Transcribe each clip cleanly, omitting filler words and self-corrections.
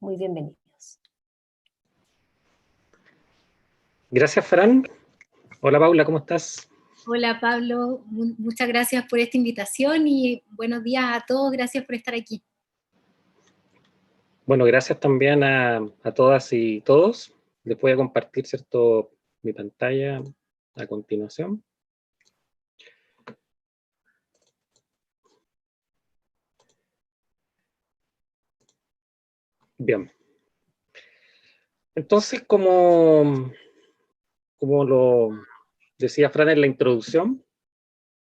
Muy bienvenidos. Gracias, Fran. Hola, Paula, ¿cómo estás? Hola, Pablo. Muchas gracias por esta invitación y buenos días a todos. Gracias por estar aquí. Bueno, gracias también a todas y todos. Les voy a compartir, ¿cierto?, mi pantalla a continuación. Bien. Entonces, como lo decía Fran en la introducción,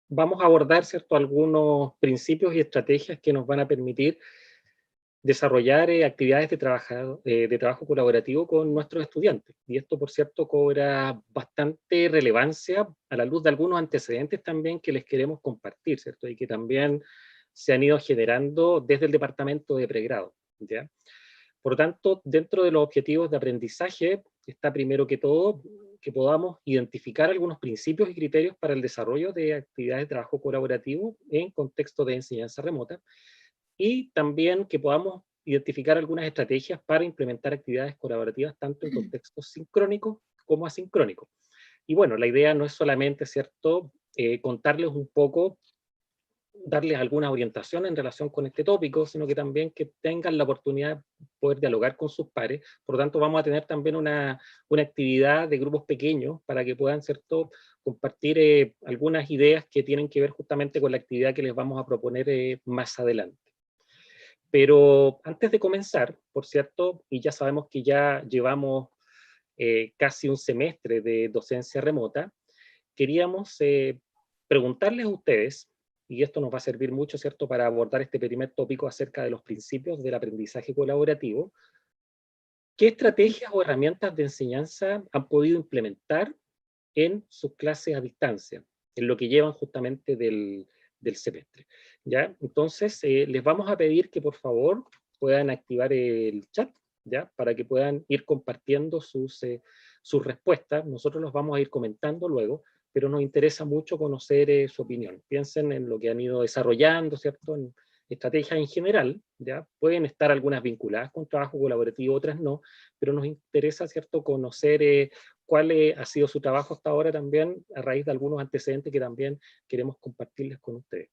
vamos a abordar, ¿cierto?, algunos principios y estrategias que nos van a permitir desarrollar actividades de trabajo colaborativo con nuestros estudiantes. Y esto, por cierto, cobra bastante relevancia a la luz de algunos antecedentes también que les queremos compartir, ¿cierto? Y que también se han ido generando desde el departamento de pregrado, ¿ya? Por lo tanto, dentro de los objetivos de aprendizaje está primero que todo que podamos identificar algunos principios y criterios para el desarrollo de actividades de trabajo colaborativo en contexto de enseñanza remota, y también que podamos identificar algunas estrategias para implementar actividades colaborativas tanto en contextos sincrónicos como asincrónicos. Y bueno, la idea no es solamente, ¿cierto?, contarles un poco, darles alguna orientación en relación con este tópico, sino que también que tengan la oportunidad de poder dialogar con sus pares. Por lo tanto, vamos a tener también una actividad de grupos pequeños para que puedan, ¿cierto?, compartir algunas ideas que tienen que ver justamente con la actividad que les vamos a proponer más adelante. Pero antes de comenzar, por cierto, y ya sabemos que ya llevamos casi un semestre de docencia remota, queríamos preguntarles a ustedes, y esto nos va a servir mucho, ¿cierto?, para abordar este primer tópico acerca de los principios del aprendizaje colaborativo, ¿qué estrategias o herramientas de enseñanza han podido implementar en sus clases a distancia, en lo que llevan justamente del semestre? ¿Ya? Entonces, les vamos a pedir que por favor puedan activar el chat, ¿ya?, para que puedan ir compartiendo sus respuestas. Nosotros los vamos a ir comentando luego, pero nos interesa mucho conocer su opinión. Piensen en lo que han ido desarrollando, ¿cierto?, en estrategias en general, ¿ya? Pueden estar algunas vinculadas con trabajo colaborativo, otras no, pero nos interesa, ¿cierto?, conocer cuál ha sido su trabajo hasta ahora también, a raíz de algunos antecedentes que también queremos compartirles con ustedes.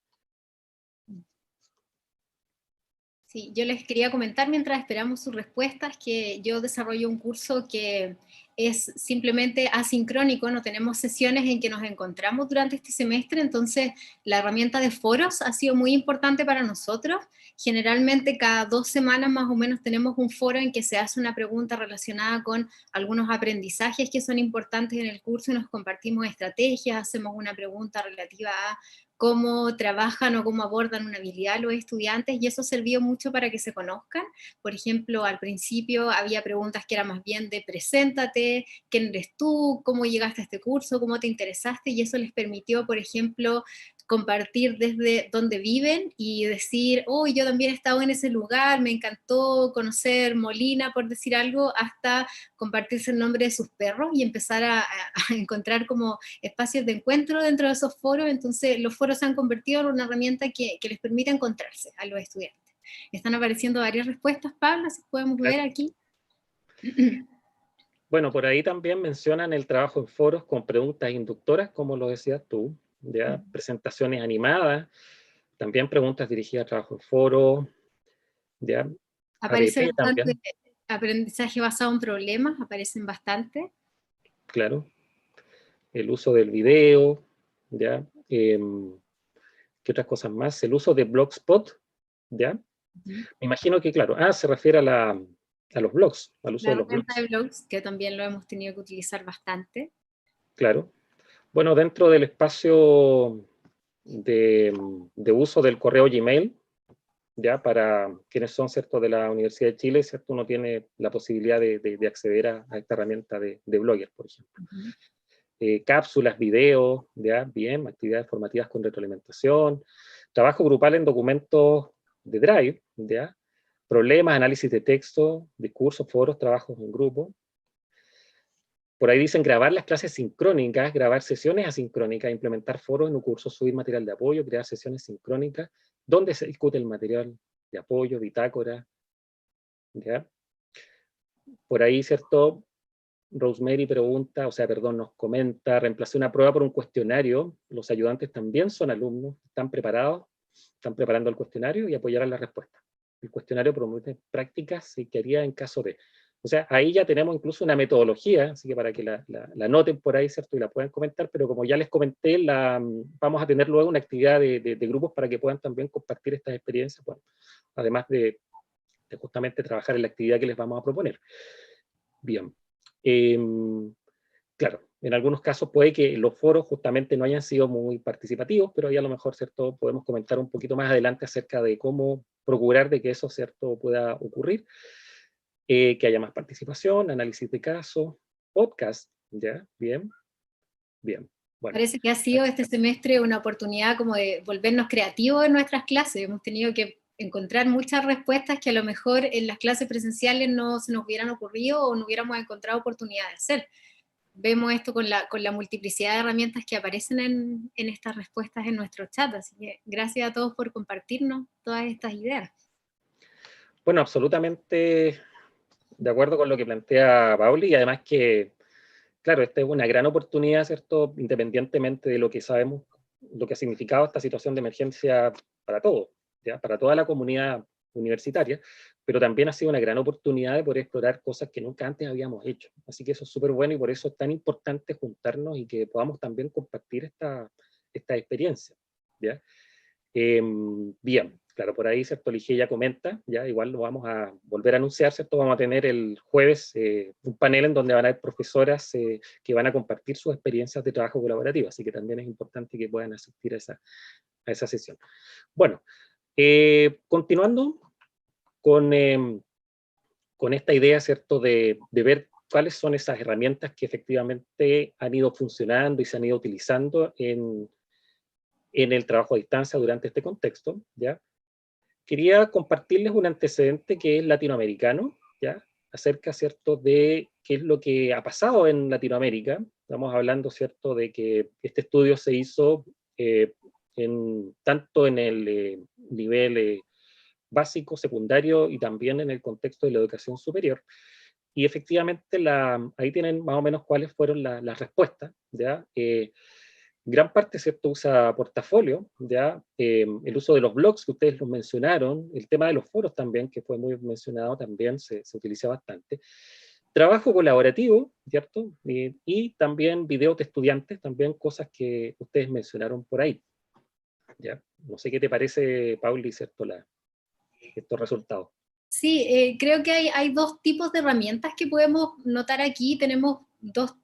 Sí, yo les quería comentar mientras esperamos sus respuestas que yo desarrollo un curso que es simplemente asincrónico, no tenemos sesiones en que nos encontramos durante este semestre, entonces la herramienta de foros ha sido muy importante para nosotros. Generalmente cada 2 semanas más o menos tenemos un foro en que se hace una pregunta relacionada con algunos aprendizajes que son importantes en el curso y nos compartimos estrategias, hacemos una pregunta relativa a cómo trabajan o cómo abordan una habilidad los estudiantes, y eso sirvió mucho para que se conozcan. Por ejemplo, al principio había preguntas que eran más bien de preséntate, quién eres tú, cómo llegaste a este curso, cómo te interesaste, y eso les permitió, por ejemplo, compartir desde donde viven y decir, oh, yo también he estado en ese lugar, me encantó conocer Molina, por decir algo, hasta compartirse el nombre de sus perros y empezar a encontrar como espacios de encuentro dentro de esos foros. Entonces los foros se han convertido en una herramienta que les permite encontrarse a los estudiantes. Están apareciendo varias respuestas, Pablo, si podemos ver aquí. Bueno, por ahí también mencionan el trabajo en foros con preguntas inductoras, como lo decías tú, ¿ya? Presentaciones animadas, también preguntas dirigidas a trabajo en foro, ¿ya? Aparece ABP bastante también. aprendizaje basado en problemas, aparecen bastante. Claro. El uso del video, ¿ya? ¿Qué otras cosas más? El uso de Blogspot, ¿ya? Me imagino que, claro, se refiere a los blogs, al uso La de los herramienta blogs. de blogs, que también lo hemos tenido que utilizar bastante. Claro. Bueno, dentro del espacio de uso del correo Gmail, ya para quienes son, ¿cierto?, de la Universidad de Chile, ¿cierto?, uno tiene la posibilidad de acceder a esta herramienta de Blogger, por ejemplo. Cápsulas, videos, ya, bien, actividades formativas con retroalimentación, trabajo grupal en documentos de Drive, ya, problemas, análisis de texto, discursos, foros, trabajos en grupo. Por ahí dicen grabar las clases sincrónicas, grabar sesiones asincrónicas, implementar foros en un curso, subir material de apoyo, crear sesiones sincrónicas, donde se discute el material de apoyo, bitácora, ¿ya? Por ahí, ¿cierto? Rosemary pregunta, o sea, perdón, nos comenta, reemplacé una prueba por un cuestionario, los ayudantes también son alumnos, están preparados, están preparando el cuestionario y apoyarán la respuesta. El cuestionario promete prácticas que haría en caso de. O sea, ahí ya tenemos incluso una metodología, así que para que la noten por ahí, ¿cierto? Y la puedan comentar, pero como ya les comenté, vamos a tener luego una actividad de grupos para que puedan también compartir estas experiencias, bueno, además de justamente trabajar en la actividad que les vamos a proponer. Bien. Claro, en algunos casos puede que los foros justamente no hayan sido muy participativos, pero ahí a lo mejor, ¿cierto?, podemos comentar un poquito más adelante acerca de cómo procurar de que eso, ¿cierto?, pueda ocurrir, que haya más participación, análisis de casos, podcast, ¿ya? Bien, bien. Bueno. Parece que ha sido este semestre una oportunidad como de volvernos creativos en nuestras clases. Hemos tenido que encontrar muchas respuestas que a lo mejor en las clases presenciales no se nos hubieran ocurrido o no hubiéramos encontrado oportunidad de hacer. Vemos esto con la multiplicidad de herramientas que aparecen en estas respuestas en nuestro chat, así que gracias a todos por compartirnos todas estas ideas. Bueno, absolutamente de acuerdo con lo que plantea Pauli, y además que, claro, esta es una gran oportunidad, ¿cierto?, independientemente de lo que sabemos, lo que ha significado esta situación de emergencia para todos, ¿ya?, para toda la comunidad universitaria, pero también ha sido una gran oportunidad de poder explorar cosas que nunca antes habíamos hecho. Así que eso es súper bueno y por eso es tan importante juntarnos y que podamos también compartir esta experiencia, ¿ya? Bien, claro, por ahí, ¿cierto? Ligia ya comenta, ya igual lo vamos a volver a anunciar, ¿cierto? Vamos a tener el jueves un panel en donde van a haber profesoras que van a compartir sus experiencias de trabajo colaborativo, así que también es importante que puedan asistir a esa sesión. Bueno, continuando con esta idea, ¿cierto?, de ver cuáles son esas herramientas que efectivamente han ido funcionando y se han ido utilizando en el trabajo a distancia durante este contexto, ¿ya? Quería compartirles un antecedente que es latinoamericano, ¿ya? Acerca, ¿cierto?, de qué es lo que ha pasado en Latinoamérica. Estamos hablando, ¿cierto?, de que este estudio se hizo tanto en el nivel básico, secundario y también en el contexto de la educación superior. Y efectivamente ahí tienen más o menos cuáles fueron las respuestas, ¿ya? Gran parte, ¿cierto?, usa portafolio, ¿ya? El uso de los blogs que ustedes los mencionaron, el tema de los foros también, que fue muy mencionado, también se utiliza bastante. Trabajo colaborativo, ¿cierto? Y también videos de estudiantes, también cosas que ustedes mencionaron por ahí, ¿ya? No sé qué te parece, Pauli, ¿cierto?, estos resultados. Sí, creo que hay dos tipos de herramientas que podemos notar aquí. Tenemos dos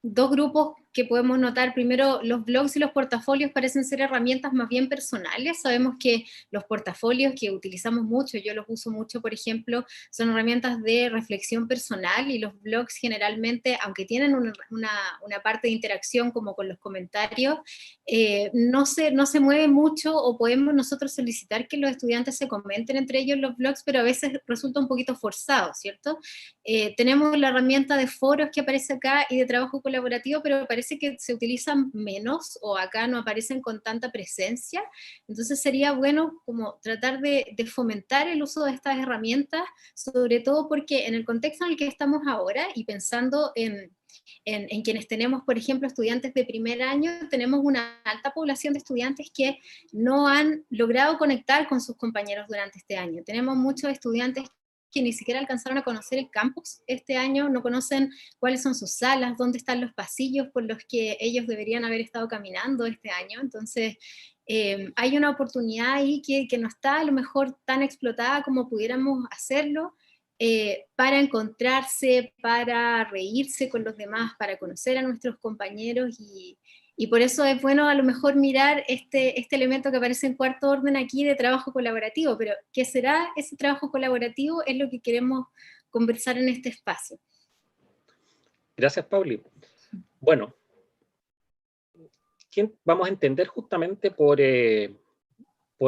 grupos que podemos notar. Primero, los blogs y los portafolios parecen ser herramientas más bien personales. Sabemos que los portafolios que utilizamos mucho, yo los uso mucho, por ejemplo, son herramientas de reflexión personal, y los blogs generalmente, aunque tienen una parte de interacción como con los comentarios, no se mueve mucho, o podemos nosotros solicitar que los estudiantes se comenten entre ellos los blogs, pero a veces resulta un poquito forzado, ¿cierto? Tenemos la herramienta de foros que aparece acá y de trabajo colaborativo, pero parece que se utilizan menos, o acá no aparecen con tanta presencia. Entonces sería bueno como tratar de fomentar el uso de estas herramientas, sobre todo porque en el contexto en el que estamos ahora, y pensando en quienes tenemos, por ejemplo, estudiantes de primer año, tenemos una alta población de estudiantes que no han logrado conectar con sus compañeros durante este año. Tenemos muchos estudiantes que ni siquiera alcanzaron a conocer el campus este año, no conocen cuáles son sus salas, dónde están los pasillos por los que ellos deberían haber estado caminando este año. Entonces, hay una oportunidad ahí que no está a lo mejor tan explotada como pudiéramos hacerlo, para encontrarse, para reírse con los demás, para conocer a nuestros compañeros, y por eso es bueno a lo mejor mirar este elemento que aparece en cuarto orden aquí de trabajo colaborativo. Pero ¿qué será ese trabajo colaborativo? Es lo que queremos conversar en este espacio. Gracias, Pauli. Bueno, vamos a entender justamente por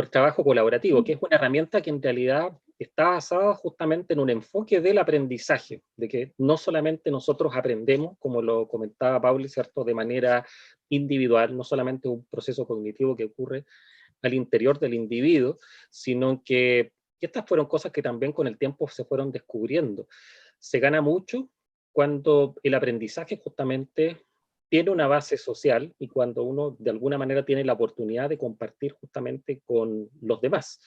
trabajo colaborativo, que es una herramienta que en realidad está basada justamente en un enfoque del aprendizaje, de que no solamente nosotros aprendemos, como lo comentaba Pauli, ¿cierto?, de manera individual, no solamente un proceso cognitivo que ocurre al interior del individuo, sino que estas fueron cosas que también con el tiempo se fueron descubriendo. se gana mucho cuando el aprendizaje justamente tiene una base social y cuando uno de alguna manera tiene la oportunidad de compartir justamente con los demás.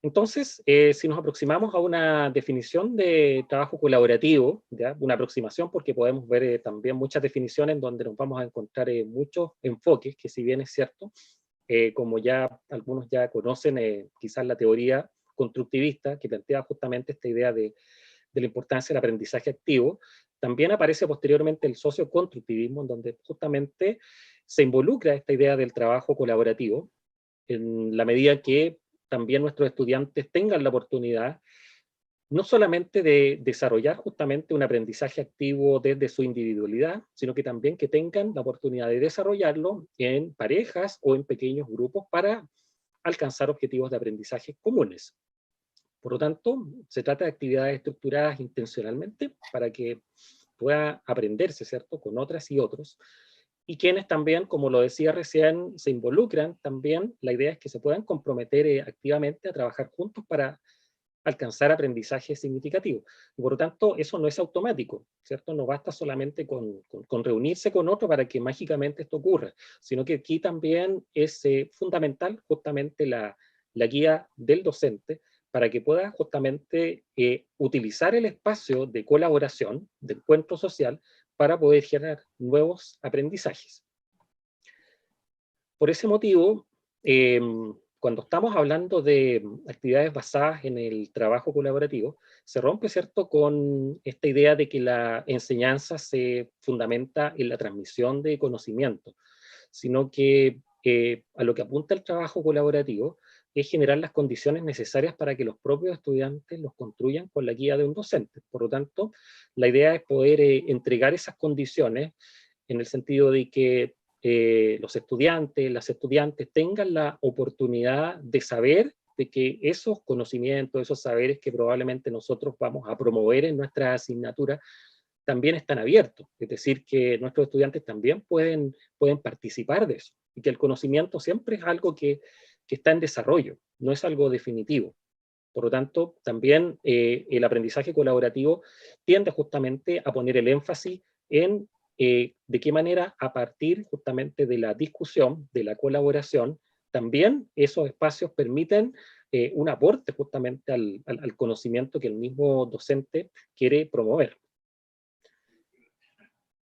Entonces, si nos aproximamos a una definición de trabajo colaborativo, ¿ya? Una aproximación porque podemos ver también muchas definiciones donde nos vamos a encontrar muchos enfoques, que si bien es cierto, como ya algunos ya conocen, quizás la teoría constructivista que plantea justamente esta idea de la importancia del aprendizaje activo, también aparece posteriormente el socioconstructivismo, en donde justamente se involucra esta idea del trabajo colaborativo, en la medida que también nuestros estudiantes tengan la oportunidad no solamente de desarrollar justamente un aprendizaje activo desde su individualidad, sino que también que tengan la oportunidad de desarrollarlo en parejas o en pequeños grupos para alcanzar objetivos de aprendizaje comunes. Por lo tanto, se trata de actividades estructuradas intencionalmente para que pueda aprenderse, ¿cierto?, con otras y otros, y quienes también, como lo decía recién, se involucran también, la idea es que se puedan comprometer activamente a trabajar juntos para alcanzar aprendizaje significativo. Y por lo tanto, eso no es automático, ¿cierto? No basta solamente con reunirse con otro para que mágicamente esto ocurra, sino que aquí también es fundamental justamente la guía del docente para que pueda justamente utilizar el espacio de colaboración, de encuentro social, para poder generar nuevos aprendizajes. Por ese motivo, cuando estamos hablando de actividades basadas en el trabajo colaborativo, se rompe, ¿cierto?, con esta idea de que la enseñanza se fundamenta en la transmisión de conocimiento, sino que a lo que apunta el trabajo colaborativo es generar las condiciones necesarias para que los propios estudiantes los construyan con la guía de un docente. Por lo tanto, la idea es poder entregar esas condiciones en el sentido de que los estudiantes, las estudiantes tengan la oportunidad de saber de que esos conocimientos, esos saberes que probablemente nosotros vamos a promover en nuestra asignatura, también están abiertos. Es decir, que nuestros estudiantes también pueden participar de eso. Y que el conocimiento siempre es algo que está en desarrollo, no es algo definitivo. Por lo tanto, también el aprendizaje colaborativo tiende justamente a poner el énfasis en de qué manera a partir justamente de la discusión, de la colaboración, también esos espacios permiten un aporte justamente al conocimiento que el mismo docente quiere promover.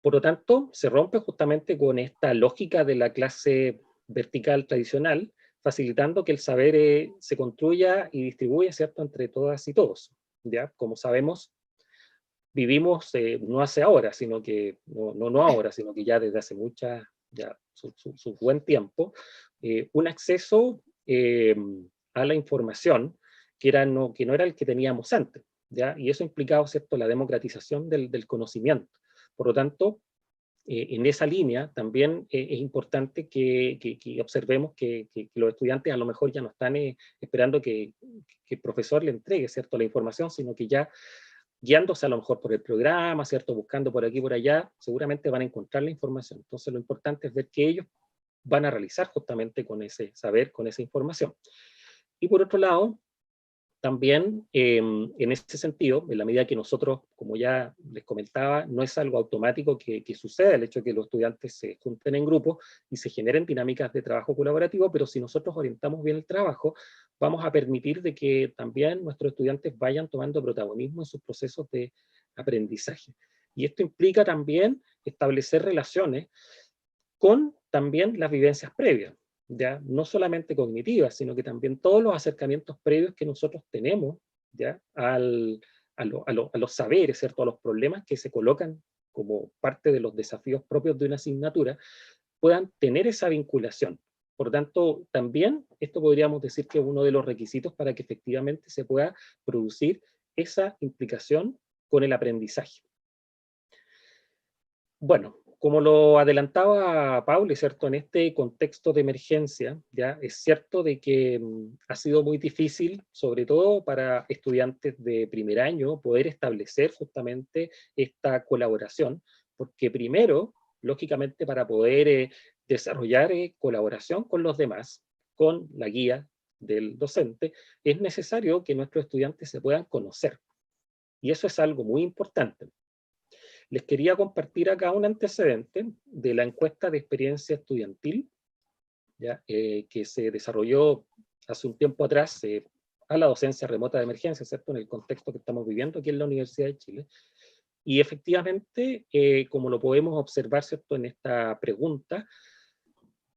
Por lo tanto, se rompe justamente con esta lógica de la clase vertical tradicional, facilitando que el saber se construya y distribuya, ¿cierto?, entre todas y todos. ¿Ya? Como sabemos, vivimos no hace ahora, sino que, no ahora, sino que ya desde hace ya su buen tiempo, un acceso a la información que no era el que teníamos antes, ¿ya? Y eso ha implicado, ¿cierto?, la democratización del conocimiento. Por lo tanto, en esa línea también es importante que observemos que los estudiantes a lo mejor ya no están esperando que el profesor le entregue, ¿cierto?, la información, sino que ya guiándose a lo mejor por el programa, ¿cierto?, buscando por aquí y por allá, seguramente van a encontrar la información. Entonces lo importante es ver que ellos van a realizar justamente con ese saber, con esa información. Y por otro lado, también en ese sentido, en la medida que nosotros, como ya les comentaba, no es algo automático que suceda el hecho de que los estudiantes se junten en grupos y se generen dinámicas de trabajo colaborativo, pero si nosotros orientamos bien el trabajo, vamos a permitir de que también nuestros estudiantes vayan tomando protagonismo en sus procesos de aprendizaje. Y esto implica también establecer relaciones con también las vivencias previas, ¿ya? No solamente cognitivas, sino que también todos los acercamientos previos que nosotros tenemos, ¿ya?, a los saberes, ¿cierto?, a los problemas que se colocan como parte de los desafíos propios de una asignatura, puedan tener esa vinculación. Por tanto, también esto podríamos decir que es uno de los requisitos para que efectivamente se pueda producir esa implicación con el aprendizaje. Bueno, como lo adelantaba Pauli, ¿cierto? En este contexto de emergencia, ya es cierto de que ha sido muy difícil, sobre todo para estudiantes de primer año, poder establecer justamente esta colaboración, porque primero, lógicamente, para poder desarrollar colaboración con los demás, con la guía del docente, es necesario que nuestros estudiantes se puedan conocer. Y eso es algo muy importante. Les quería compartir acá un antecedente de la encuesta de experiencia estudiantil, ¿ya? Que se desarrolló hace un tiempo atrás a la docencia remota de emergencia, ¿cierto? En el contexto que estamos viviendo aquí en la Universidad de Chile. Y efectivamente, como lo podemos observar, ¿cierto? En esta pregunta,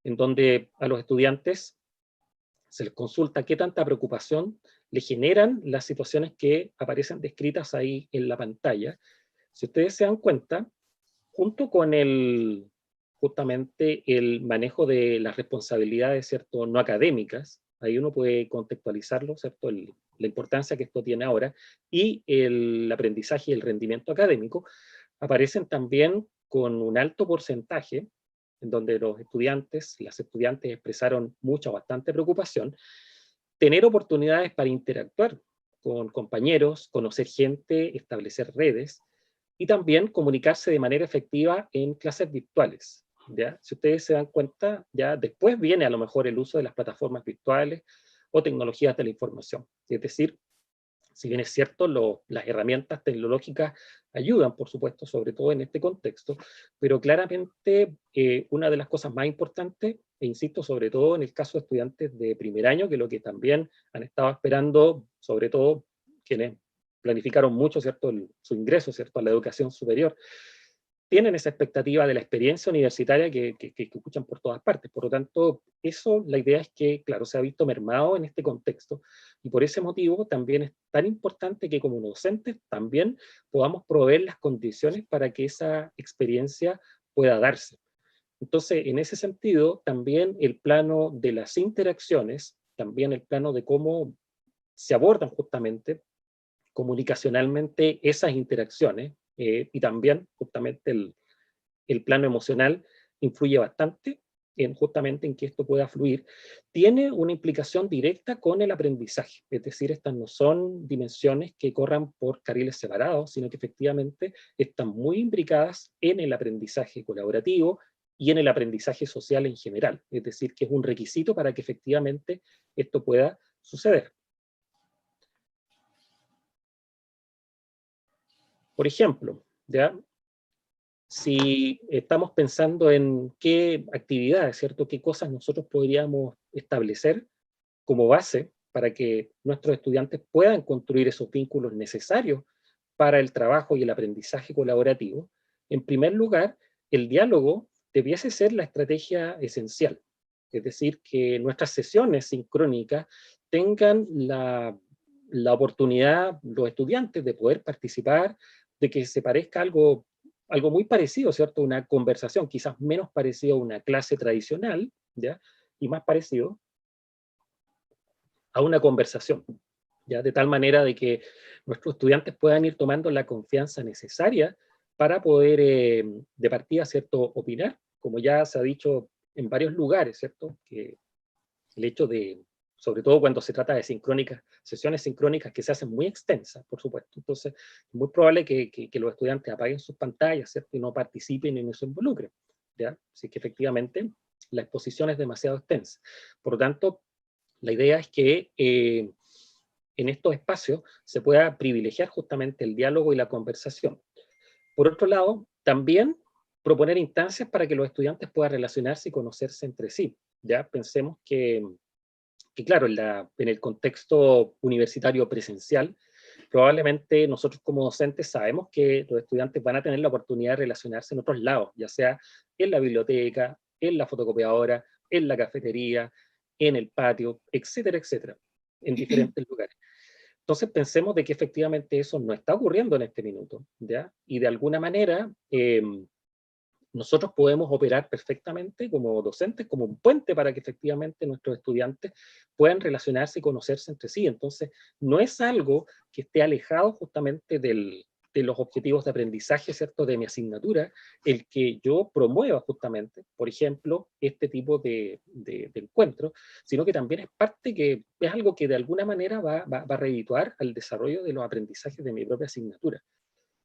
en donde a los estudiantes se les consulta qué tanta preocupación le generan las situaciones que aparecen descritas ahí en la pantalla. Si ustedes se dan cuenta, junto con justamente el manejo de las responsabilidades, ¿cierto?, no académicas, ahí uno puede contextualizarlo, ¿cierto?, la importancia que esto tiene ahora, y el aprendizaje y el rendimiento académico, aparecen también con un alto porcentaje, en donde los estudiantes, las estudiantes expresaron mucha o bastante preocupación, tener oportunidades para interactuar con compañeros, conocer gente, establecer redes, y también comunicarse de manera efectiva en clases virtuales, ¿ya? Si ustedes se dan cuenta, ya después viene a lo mejor el uso de las plataformas virtuales o tecnologías de la información. Es decir, si bien es cierto, las herramientas tecnológicas ayudan, por supuesto, sobre todo en este contexto, pero claramente una de las cosas más importantes, e insisto, sobre todo en el caso de estudiantes de primer año, que lo que también han estado esperando, sobre todo quienes planificaron mucho, ¿cierto?, su ingreso, ¿cierto?, a la educación superior, tienen esa expectativa de la experiencia universitaria que escuchan por todas partes. Por lo tanto, eso, la idea es que, claro, se ha visto mermado en este contexto, y por ese motivo también es tan importante que como docentes también podamos proveer las condiciones para que esa experiencia pueda darse. Entonces, en ese sentido, también el plano de las interacciones, también el plano de cómo se abordan justamente comunicacionalmente esas interacciones, y también justamente el plano emocional influye bastante justamente en que esto pueda fluir, tiene una implicación directa con el aprendizaje. Es decir, estas no son dimensiones que corran por carriles separados, sino que efectivamente están muy imbricadas en el aprendizaje colaborativo y en el aprendizaje social en general. Es decir, que es un requisito para que efectivamente esto pueda suceder. Por ejemplo, ¿ya? Si estamos pensando en qué actividades, ¿cierto?, qué cosas nosotros podríamos establecer como base para que nuestros estudiantes puedan construir esos vínculos necesarios para el trabajo y el aprendizaje colaborativo. En primer lugar, el diálogo debiese ser la estrategia esencial. Es decir, que nuestras sesiones sincrónicas tengan la oportunidad, los estudiantes, de poder participar, de que se parezca algo muy parecido, ¿cierto? Una conversación, quizás menos parecido a una clase tradicional, ¿ya? Y más parecido a una conversación, ¿ya? De tal manera de que nuestros estudiantes puedan ir tomando la confianza necesaria para poder, de partida, ¿cierto?, opinar, como ya se ha dicho en varios lugares, ¿cierto?, que el hecho de, sobre todo cuando se trata de sesiones sincrónicas que se hacen muy extensas, por supuesto, entonces es muy probable que los estudiantes apaguen sus pantallas, ¿cierto?, y no participen y no se involucren, ¿ya? Así que efectivamente la exposición es demasiado extensa. Por lo tanto, la idea es que en estos espacios se pueda privilegiar justamente el diálogo y la conversación. Por otro lado, también proponer instancias para que los estudiantes puedan relacionarse y conocerse entre sí. Ya pensemos que claro, en el contexto universitario presencial, probablemente nosotros como docentes sabemos que los estudiantes van a tener la oportunidad de relacionarse en otros lados, ya sea en la biblioteca, en la fotocopiadora, en la cafetería, en el patio, etcétera, etcétera, en diferentes lugares. Entonces pensemos de que efectivamente eso no está ocurriendo en este minuto, ¿ya? Y de alguna manera nosotros podemos operar perfectamente como docentes, como un puente para que efectivamente nuestros estudiantes puedan relacionarse y conocerse entre sí. Entonces, no es algo que esté alejado justamente de los objetivos de aprendizaje, ¿cierto?, de mi asignatura, el que yo promueva justamente, por ejemplo, este tipo de encuentros, sino que también es parte que es algo que de alguna manera va a redituar al desarrollo de los aprendizajes de mi propia asignatura.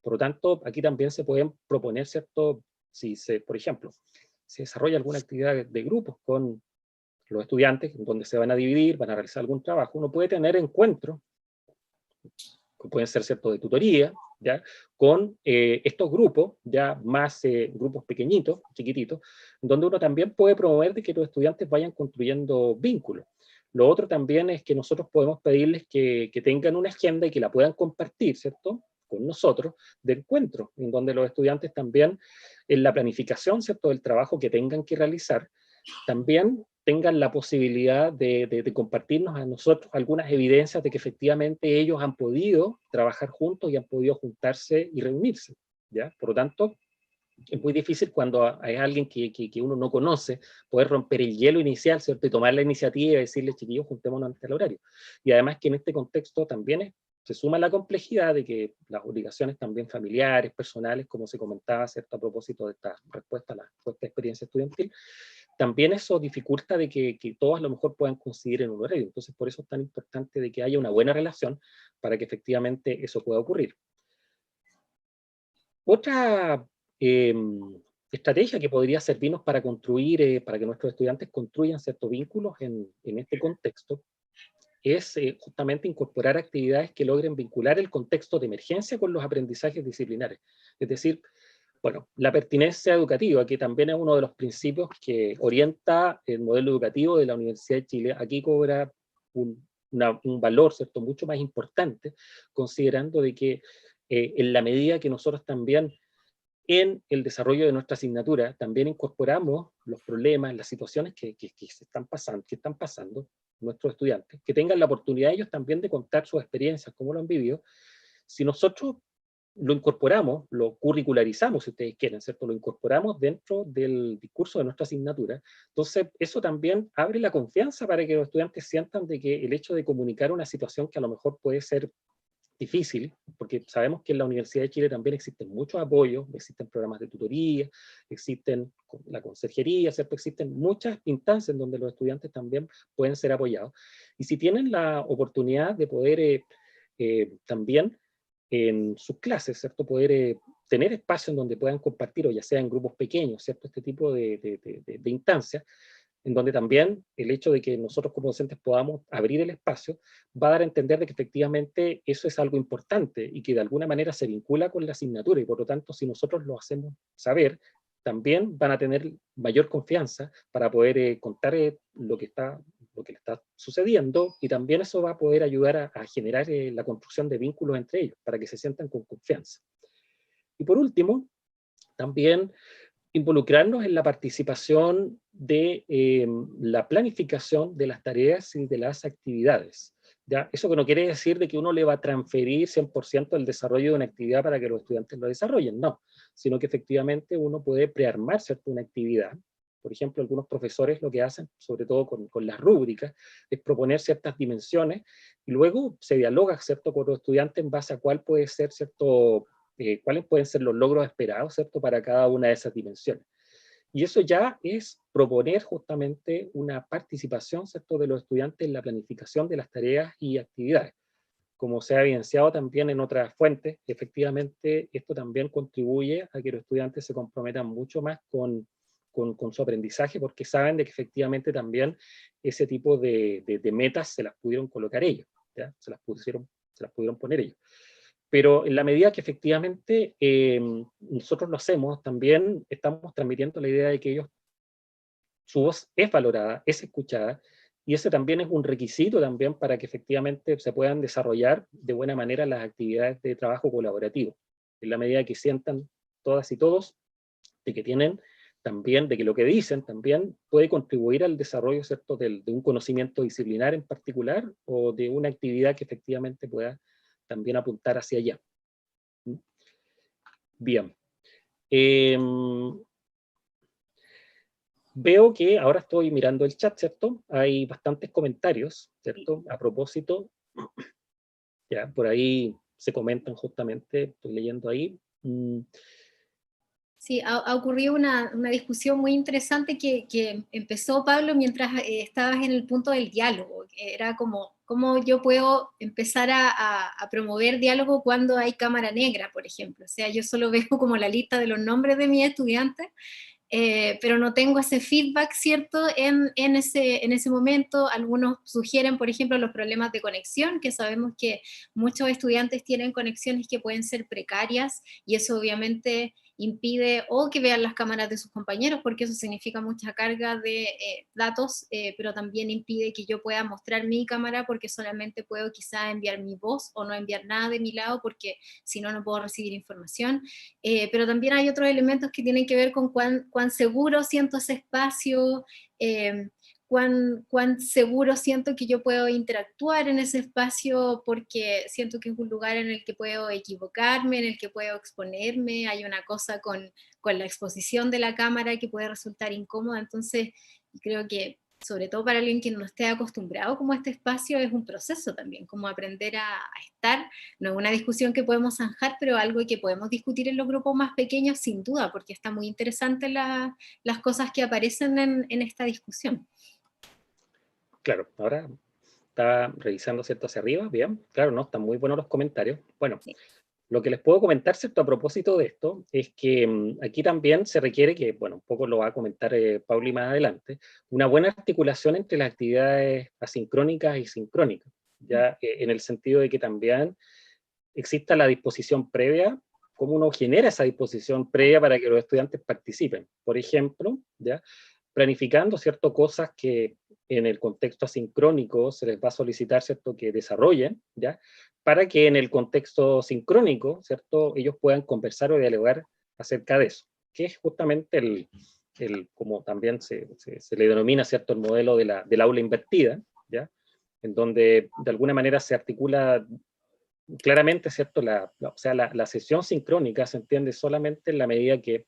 Por lo tanto, aquí también se pueden proponer, ¿cierto?, por ejemplo, se desarrolla alguna actividad de grupos con los estudiantes, donde se van a dividir, van a realizar algún trabajo, uno puede tener encuentros que pueden ser, ¿cierto?, de tutoría, ¿ya?, con estos grupos, ya más grupos pequeñitos, chiquititos, donde uno también puede promover de que los estudiantes vayan construyendo vínculos. Lo otro también es que nosotros podemos pedirles que tengan una agenda y que la puedan compartir, ¿cierto?, con nosotros, de encuentro, en donde los estudiantes también, en la planificación, ¿cierto?, del trabajo que tengan que realizar, también tengan la posibilidad de compartirnos a nosotros algunas evidencias de que efectivamente ellos han podido trabajar juntos y han podido juntarse y reunirse, ¿ya? Por lo tanto, es muy difícil cuando hay alguien que uno no conoce, poder romper el hielo inicial, ¿cierto? Y tomar la iniciativa y decirle, chiquillos, juntémonos ante el horario. Y además que en este contexto también se suma la complejidad de que las obligaciones también familiares, personales, como se comentaba, ¿cierto?, a propósito de esta respuesta a la encuesta de experiencia estudiantil, también eso dificulta de que todos a lo mejor puedan coincidir en un horario. Entonces, por eso es tan importante de que haya una buena relación para que efectivamente eso pueda ocurrir. Otra estrategia que podría servirnos para construir, para que nuestros estudiantes construyan ciertos vínculos en este contexto, es justamente incorporar actividades que logren vincular el contexto de emergencia con los aprendizajes disciplinares. Es decir, bueno, la pertinencia educativa, que también es uno de los principios que orienta el modelo educativo de la Universidad de Chile, aquí cobra un valor, ¿cierto?, mucho más importante, considerando de que en la medida que nosotros también en el desarrollo de nuestra asignatura también incorporamos los problemas, las situaciones que están pasando nuestros estudiantes, que tengan la oportunidad ellos también de contar sus experiencias, cómo lo han vivido. Si nosotros lo incorporamos, lo curricularizamos, si ustedes quieren, ¿cierto?, lo incorporamos dentro del discurso de nuestra asignatura, entonces eso también abre la confianza para que los estudiantes sientan de que el hecho de comunicar una situación que a lo mejor puede ser difícil, porque sabemos que en la Universidad de Chile también existen muchos apoyos, existen programas de tutoría, existen la conserjería, ¿cierto? Existen muchas instancias en donde los estudiantes también pueden ser apoyados. Y si tienen la oportunidad de poder también en sus clases, ¿cierto?, poder tener espacios en donde puedan compartir, o ya sea en grupos pequeños, ¿cierto?, este tipo de instancias, en donde también el hecho de que nosotros como docentes podamos abrir el espacio va a dar a entender de que efectivamente eso es algo importante y que de alguna manera se vincula con la asignatura, y por lo tanto si nosotros lo hacemos saber, también van a tener mayor confianza para poder contar lo que le está sucediendo, y también eso va a poder ayudar a generar la construcción de vínculos entre ellos, para que se sientan con confianza. Y por último, también involucrarnos en la participación de la planificación de las tareas y de las actividades. ¿Ya? Eso que no quiere decir de que uno le va a transferir 100% el desarrollo de una actividad para que los estudiantes lo desarrollen, no, sino que efectivamente uno puede prearmar, ¿cierto?, una actividad. Por ejemplo, algunos profesores lo que hacen, sobre todo con las rúbricas, es proponer ciertas dimensiones y luego se dialoga, ¿cierto?, con los estudiantes en base a cuál puede ser, ¿cierto?, cuáles pueden ser los logros esperados, ¿cierto?, para cada una de esas dimensiones. Y eso ya es proponer justamente una participación, ¿cierto?, de los estudiantes en la planificación de las tareas y actividades. Como se ha evidenciado también en otras fuentes, efectivamente esto también contribuye a que los estudiantes se comprometan mucho más con su aprendizaje, porque saben de que efectivamente también ese tipo de metas se las pudieron colocar ellos, ¿ya? Se las pudieron poner ellos. Pero en la medida que efectivamente nosotros lo hacemos, también estamos transmitiendo la idea de que ellos, su voz es valorada, es escuchada, y ese también es un requisito también para que efectivamente se puedan desarrollar de buena manera las actividades de trabajo colaborativo, en la medida que sientan todas y todos de que tienen también, de que lo que dicen también puede contribuir al desarrollo, ¿cierto?, de un conocimiento disciplinar en particular, o de una actividad que efectivamente pueda también apuntar hacia allá. Bien. Veo que ahora estoy mirando el chat, ¿cierto? Hay bastantes comentarios, ¿cierto? A propósito, ya por ahí se comentan justamente, estoy leyendo ahí. Sí, ha ocurrido una discusión muy interesante que empezó, Pablo, mientras estabas en el punto del diálogo, que era como, ¿cómo yo puedo empezar a promover diálogo cuando hay cámara negra, por ejemplo? O sea, yo solo veo como la lista de los nombres de mis estudiantes pero no tengo ese feedback, ¿cierto? En ese momento, algunos sugieren, por ejemplo, los problemas de conexión, que sabemos que muchos estudiantes tienen conexiones que pueden ser precarias, y eso obviamente impide o que vean las cámaras de sus compañeros, porque eso significa mucha carga de datos, pero también impide que yo pueda mostrar mi cámara, porque solamente puedo quizá enviar mi voz o no enviar nada de mi lado, porque si no, no puedo recibir información. Pero también hay otros elementos que tienen que ver con cuán seguro siento ese espacio, cuán seguro siento que yo puedo interactuar en ese espacio, porque siento que es un lugar en el que puedo equivocarme, en el que puedo exponerme. Hay una cosa con la exposición de la cámara que puede resultar incómoda. Entonces creo que sobre todo para alguien que no esté acostumbrado como a este espacio, es un proceso también, como aprender a estar. No es una discusión que podemos zanjar, pero algo que podemos discutir en los grupos más pequeños sin duda, porque está muy interesante las cosas que aparecen en esta discusión. Claro, ahora estaba revisando, ¿cierto?, hacia arriba, bien, claro, no, están muy buenos los comentarios. Bueno, Sí. lo que les puedo comentar, ¿cierto?, a propósito de esto, es que aquí también se requiere que, bueno, un poco lo va a comentar Pauli más adelante, una buena articulación entre las actividades asincrónicas y sincrónicas, ya en el sentido de que también exista la disposición previa, cómo uno genera esa disposición previa para que los estudiantes participen. Por ejemplo, ¿ya?, planificando, ¿cierto?, cosas que en el contexto asincrónico se les va a solicitar, ¿cierto?, que desarrollen, ¿ya?, para que en el contexto sincrónico, ¿cierto?, ellos puedan conversar o dialogar acerca de eso, que es justamente como también se le denomina, ¿cierto?, el modelo del aula invertida, ¿ya?, en donde de alguna manera se articula claramente, ¿cierto?, o sea, la sesión sincrónica se entiende solamente en la medida que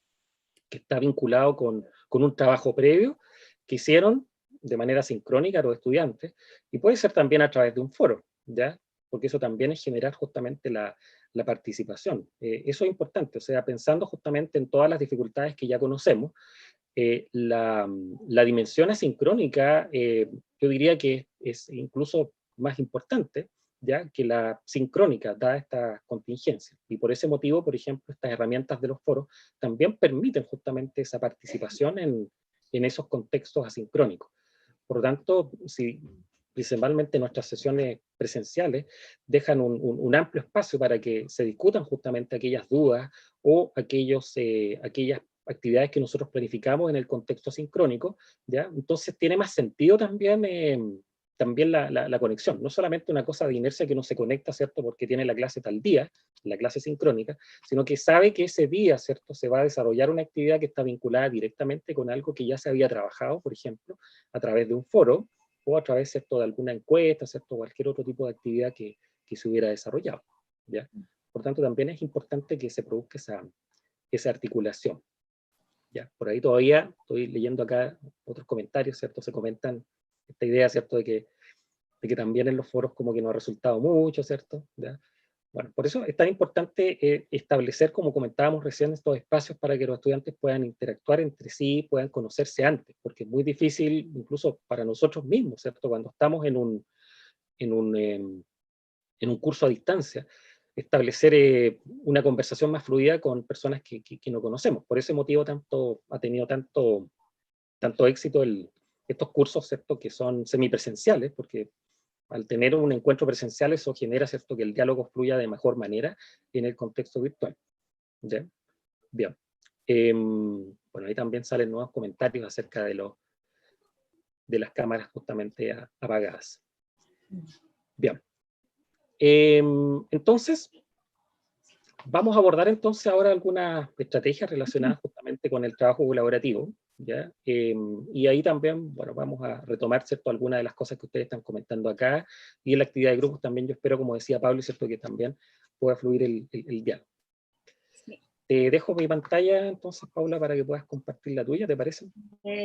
está vinculado con un trabajo previo que hicieron de manera sincrónica los estudiantes, y puede ser también a través de un foro, ¿ya? Porque eso también es generar justamente la participación. Eso es importante, o sea, pensando justamente en todas las dificultades que ya conocemos, la dimensión asincrónica, yo diría que es incluso más importante, ¿ya?, que la sincrónica, dada esta contingencia. Y por ese motivo, por ejemplo, estas herramientas de los foros también permiten justamente esa participación en esos contextos asincrónicos. Por lo tanto, si principalmente nuestras sesiones presenciales dejan un amplio espacio para que se discutan justamente aquellas dudas o aquellas actividades que nosotros planificamos en el contexto asincrónico, ¿ya? Entonces tiene más sentido también la conexión, no solamente una cosa de inercia que uno se conecta, ¿cierto?, porque tiene la clase tal día, la clase sincrónica, sino que sabe que ese día, ¿cierto?, se va a desarrollar una actividad que está vinculada directamente con algo que ya se había trabajado, por ejemplo, a través de un foro, o a través, ¿cierto?, de alguna encuesta, ¿cierto?, cualquier otro tipo de actividad que se hubiera desarrollado, ¿ya? Por tanto, también es importante que se produzca esa articulación, ¿ya? Por ahí todavía estoy leyendo acá otros comentarios, ¿cierto? Se comentan esta idea, ¿cierto?, de que también en los foros como que no ha resultado mucho, ¿cierto? ¿Ya? Bueno, por eso es tan importante establecer, como comentábamos recién, estos espacios para que los estudiantes puedan interactuar entre sí, puedan conocerse antes, porque es muy difícil, incluso para nosotros mismos, ¿cierto?, cuando estamos en un, em, en un curso a distancia, establecer una conversación más fluida con personas que no conocemos. Por ese motivo ha tenido tanto éxito estos cursos, ¿cierto?, que son semipresenciales, porque al tener un encuentro presencial eso genera, ¿cierto?, que el diálogo fluya de mejor manera en el contexto virtual, ¿ya? Bien. Bueno, ahí también salen nuevos comentarios acerca de las cámaras justamente apagadas. Bien. Entonces, vamos a abordar entonces ahora algunas estrategias relacionadas justamente con el trabajo colaborativo, ¿ya? Y ahí también, bueno, vamos a retomar, ¿cierto?, algunas de las cosas que ustedes están comentando acá, y en la actividad de grupos también yo espero, como decía Pablo, ¿cierto?, que también pueda fluir el diálogo. Sí. Te dejo mi pantalla entonces, Paula, para que puedas compartir la tuya, ¿te parece?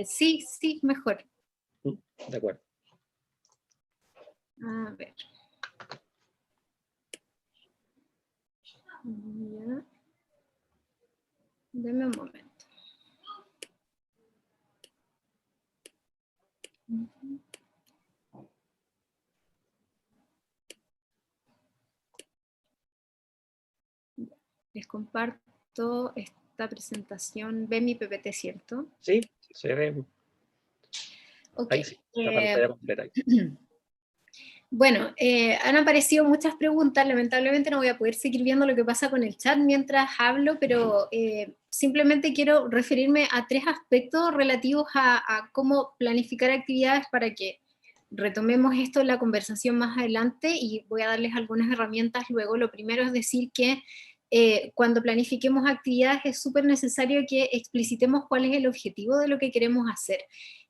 Sí, mejor. De acuerdo. A ver. Ya. Deme un momento. Les comparto esta presentación. ¿Ve mi PPT, cierto? Sí, se ve. Ok. Ahí sí, la pantalla completa. Bueno, han aparecido muchas preguntas, lamentablemente no voy a poder seguir viendo lo que pasa con el chat mientras hablo, pero simplemente quiero referirme a 3 aspectos relativos a cómo planificar actividades para que retomemos esto en la conversación más adelante, y voy a darles algunas herramientas luego. Lo primero es decir que cuando planifiquemos actividades es súper necesario que explicitemos cuál es el objetivo de lo que queremos hacer.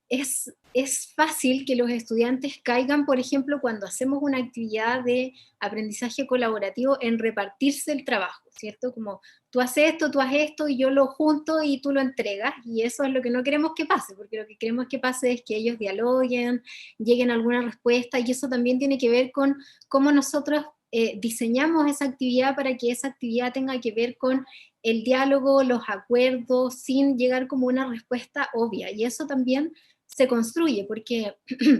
Es fácil que los estudiantes caigan, por ejemplo, cuando hacemos una actividad de aprendizaje colaborativo, en repartirse el trabajo, ¿cierto? Como tú haces esto y yo lo junto y tú lo entregas, y eso es lo que no queremos que pase, porque lo que queremos que pase es que ellos dialoguen, lleguen a alguna respuesta, y eso también tiene que ver con cómo nosotros diseñamos esa actividad para que esa actividad tenga que ver con el diálogo, los acuerdos, sin llegar como una respuesta obvia, y eso también se construye, porque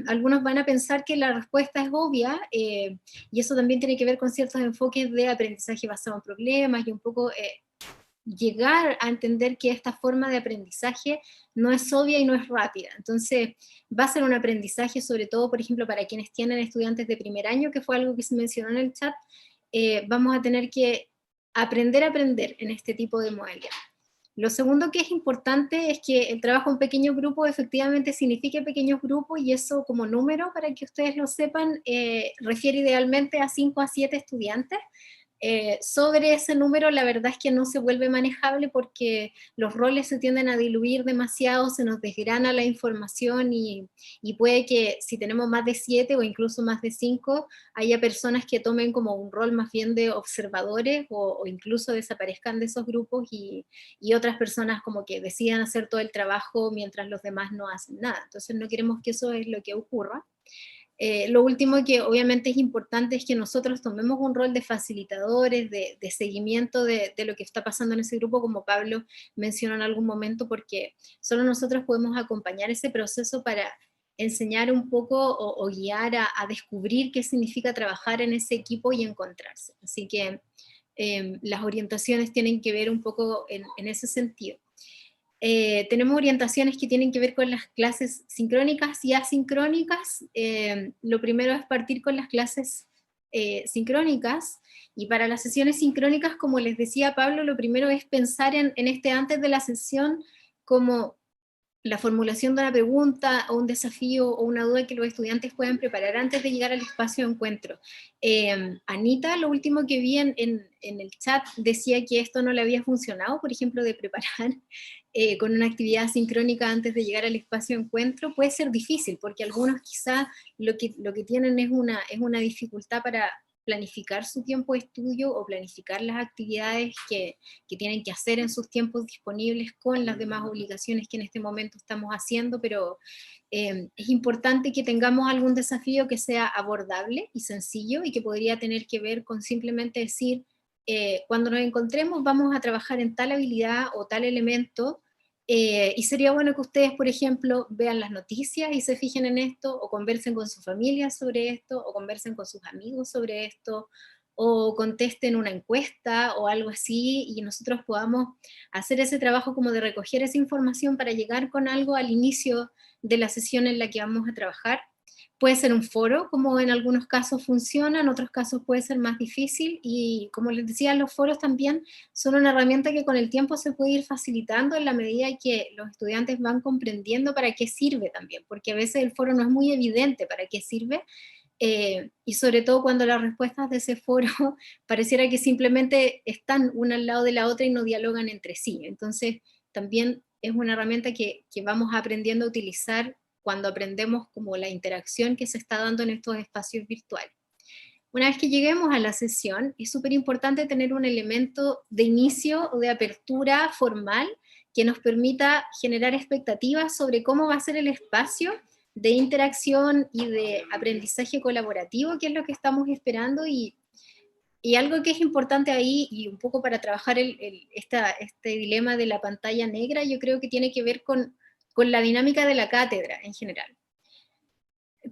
algunos van a pensar que la respuesta es obvia, y eso también tiene que ver con ciertos enfoques de aprendizaje basado en problemas, y un poco llegar a entender que esta forma de aprendizaje no es obvia y no es rápida. Entonces, va a ser un aprendizaje, sobre todo, por ejemplo, para quienes tienen estudiantes de primer año, que fue algo que se mencionó en el chat. Vamos a tener que aprender a aprender en este tipo de modalidad. Lo segundo que es importante es que el trabajo en pequeño grupo efectivamente signifique pequeños grupos, y eso como número, para que ustedes lo sepan, refiere idealmente a 5 a 7 estudiantes. Sobre ese número la verdad es que no se vuelve manejable, porque los roles se tienden a diluir demasiado, se nos desgrana la información, y puede que si tenemos más de 7 o incluso más de 5, haya personas que tomen como un rol más bien de observadores, o incluso desaparezcan de esos grupos, y otras personas como que decidan hacer todo el trabajo mientras los demás no hacen nada. Entonces no queremos que eso es lo que ocurra. Lo último que obviamente es importante es que nosotros tomemos un rol de facilitadores, de seguimiento de lo que está pasando en ese grupo, como Pablo mencionó en algún momento, porque solo nosotros podemos acompañar ese proceso para enseñar un poco, o guiar a descubrir qué significa trabajar en ese equipo y encontrarse. Así que las orientaciones tienen que ver un poco en ese sentido. Tenemos orientaciones que tienen que ver con las clases sincrónicas y asincrónicas. Lo primero es partir con las clases sincrónicas, y para las sesiones sincrónicas, como les decía Pablo, lo primero es pensar en este antes de la sesión como la formulación de una pregunta o un desafío o una duda que los estudiantes puedan preparar antes de llegar al espacio de encuentro. Anita, lo último que vi en el chat, decía que esto no le había funcionado, por ejemplo, de preparar con una actividad sincrónica antes de llegar al espacio de encuentro. Puede ser difícil, porque algunos quizá lo que tienen es una dificultad para planificar su tiempo de estudio, o planificar las actividades que tienen que hacer en sus tiempos disponibles con las demás obligaciones que en este momento estamos haciendo, pero es importante que tengamos algún desafío que sea abordable y sencillo, y que podría tener que ver con simplemente decir, cuando nos encontremos vamos a trabajar en tal habilidad o tal elemento, y sería bueno que ustedes, por ejemplo, vean las noticias y se fijen en esto, o conversen con su familia sobre esto, o conversen con sus amigos sobre esto, o contesten una encuesta o algo así, y nosotros podamos hacer ese trabajo como de recoger esa información para llegar con algo al inicio de la sesión en la que vamos a trabajar. Puede ser un foro, como en algunos casos funciona, en otros casos puede ser más difícil, y como les decía, los foros también son una herramienta que con el tiempo se puede ir facilitando en la medida que los estudiantes van comprendiendo para qué sirve también, porque a veces el foro no es muy evidente para qué sirve, y sobre todo cuando las respuestas de ese foro pareciera que simplemente están una al lado de la otra y no dialogan entre sí. Entonces también es una herramienta que vamos aprendiendo a utilizar cuando aprendemos como la interacción que se está dando en estos espacios virtuales. Una vez que lleguemos a la sesión, es súper importante tener un elemento de inicio o de apertura formal que nos permita generar expectativas sobre cómo va a ser el espacio de interacción y de aprendizaje colaborativo, que es lo que estamos esperando, y algo que es importante ahí, y un poco para trabajar este dilema de la pantalla negra, yo creo que tiene que ver con la dinámica de la cátedra en general.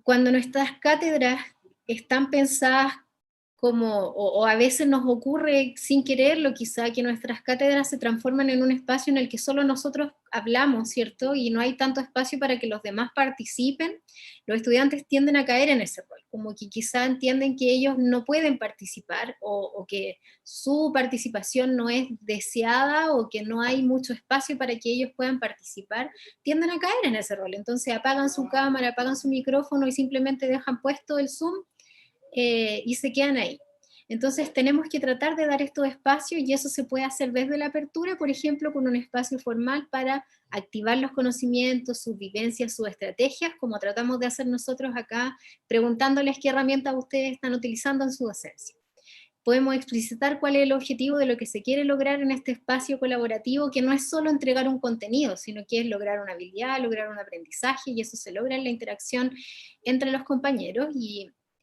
Cuando nuestras cátedras están pensadas o a veces nos ocurre sin quererlo, quizá que nuestras cátedras se transforman en un espacio en el que solo nosotros hablamos, ¿cierto? Y no hay tanto espacio para que los demás participen. Los estudiantes tienden a caer en ese rol, como que quizá entienden que ellos no pueden participar o que su participación no es deseada o que no hay mucho espacio para que ellos puedan participar, tienden a caer en ese rol. Entonces apagan su cámara, apagan su micrófono y simplemente dejan puesto el Zoom y se quedan ahí. Entonces tenemos que tratar de dar estos espacios y eso se puede hacer desde la apertura, por ejemplo, con un espacio formal para activar los conocimientos, sus vivencias, sus estrategias, como tratamos de hacer nosotros acá, preguntándoles qué herramientas ustedes están utilizando en su docencia. Podemos explicitar cuál es el objetivo de lo que se quiere lograr en este espacio colaborativo, que no es solo entregar un contenido, sino que es lograr una habilidad, lograr un aprendizaje, y eso se logra en la interacción entre los compañeros.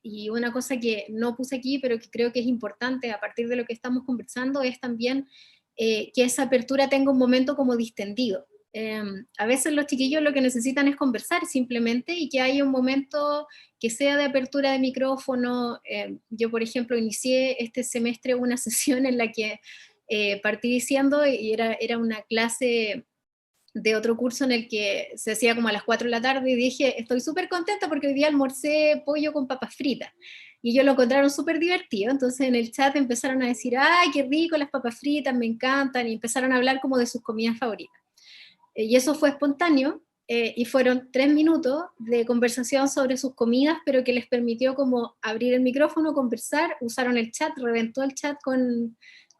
Y una cosa que no puse aquí, pero que creo que es importante a partir de lo que estamos conversando, es también que esa apertura tenga un momento como distendido. A veces los chiquillos lo que necesitan es conversar simplemente y que haya un momento que sea de apertura de micrófono. Yo, por ejemplo, inicié este semestre una sesión en la que partí diciendo, y era una clase de otro curso en el que se hacía como a las 4 de la tarde, y dije, estoy súper contenta porque hoy día almorcé pollo con papas fritas. Y ellos lo encontraron súper divertido, entonces en el chat empezaron a decir, ay, qué rico las papas fritas, me encantan, y empezaron a hablar como de sus comidas favoritas. Y eso fue espontáneo, y fueron 3 minutos de conversación sobre sus comidas, pero que les permitió como abrir el micrófono, conversar, usaron el chat, reventó el chat con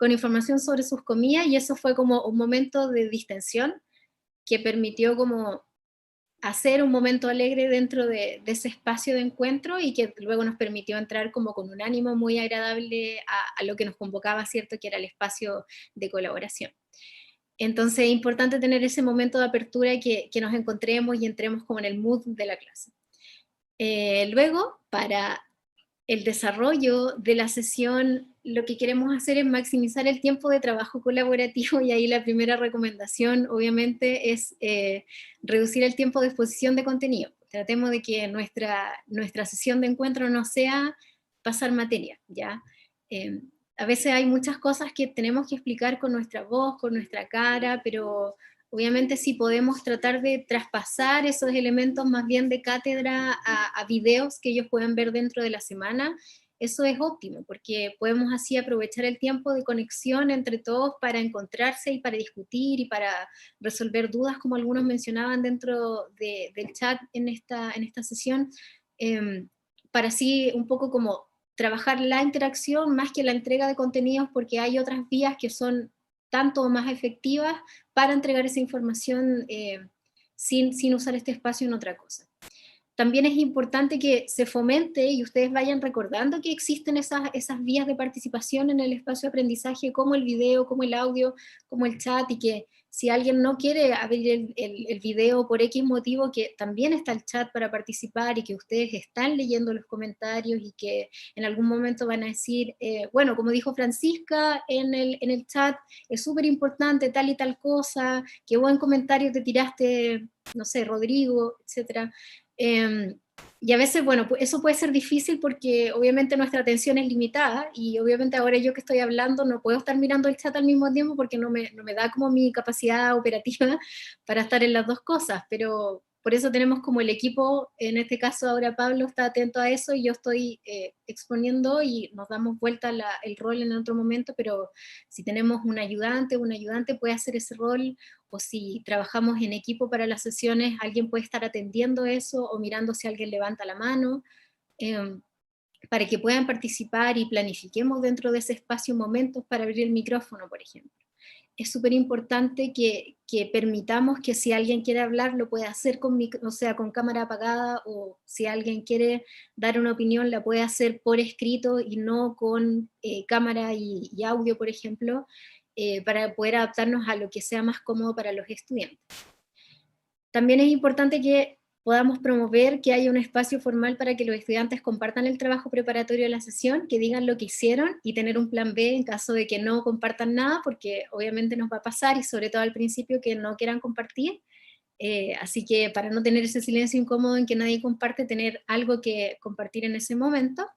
información sobre sus comidas, y eso fue como un momento de distensión que permitió como hacer un momento alegre dentro de ese espacio de encuentro, y que luego nos permitió entrar como con un ánimo muy agradable a lo que nos convocaba, ¿cierto? Que era el espacio de colaboración. Entonces es importante tener ese momento de apertura y que nos encontremos y entremos como en el mood de la clase. Luego, para el desarrollo de la sesión, lo que queremos hacer es maximizar el tiempo de trabajo colaborativo, y ahí la primera recomendación obviamente es reducir el tiempo de exposición de contenido. Tratemos de que nuestra sesión de encuentro no sea pasar materia, ¿ya? A veces hay muchas cosas que tenemos que explicar con nuestra voz, con nuestra cara, pero obviamente si podemos tratar de traspasar esos elementos más bien de cátedra a videos que ellos puedan ver dentro de la semana, eso es óptimo, porque podemos así aprovechar el tiempo de conexión entre todos para encontrarse y para discutir y para resolver dudas, como algunos mencionaban dentro del chat en esta sesión, para así un poco como trabajar la interacción más que la entrega de contenidos, porque hay otras vías que son tanto más efectivas para entregar esa información sin usar este espacio en otra cosa. También es importante que se fomente y ustedes vayan recordando que existen esas vías de participación en el espacio de aprendizaje, como el video, como el audio, como el chat, y que si alguien no quiere abrir el video por X motivo, que también está el chat para participar, y que ustedes están leyendo los comentarios y que en algún momento van a decir, bueno, como dijo Francisca en el chat, es súper importante tal y tal cosa, qué buen comentario te tiraste, no sé, Rodrigo, etcétera. Y a veces, bueno, eso puede ser difícil porque obviamente nuestra atención es limitada, y obviamente ahora yo que estoy hablando no puedo estar mirando el chat al mismo tiempo porque no me da como mi capacidad operativa para estar en las dos cosas, pero por eso tenemos como el equipo, en este caso ahora Pablo está atento a eso y yo estoy exponiendo, y nos damos vuelta el rol en otro momento, pero si tenemos un ayudante puede hacer ese rol, o si trabajamos en equipo para las sesiones, alguien puede estar atendiendo eso o mirando si alguien levanta la mano, para que puedan participar y planifiquemos dentro de ese espacio momentos para abrir el micrófono, por ejemplo. Es súper importante que permitamos que si alguien quiere hablar lo pueda hacer con cámara apagada, o si alguien quiere dar una opinión la puede hacer por escrito y no con cámara y audio, por ejemplo, para poder adaptarnos a lo que sea más cómodo para los estudiantes. También es importante que podamos promover que haya un espacio formal para que los estudiantes compartan el trabajo preparatorio de la sesión, que digan lo que hicieron, y tener un plan B en caso de que no compartan nada, porque obviamente nos va a pasar, y sobre todo al principio, que no quieran compartir. Así que para no tener ese silencio incómodo en que nadie comparte, tener algo que compartir en ese momento.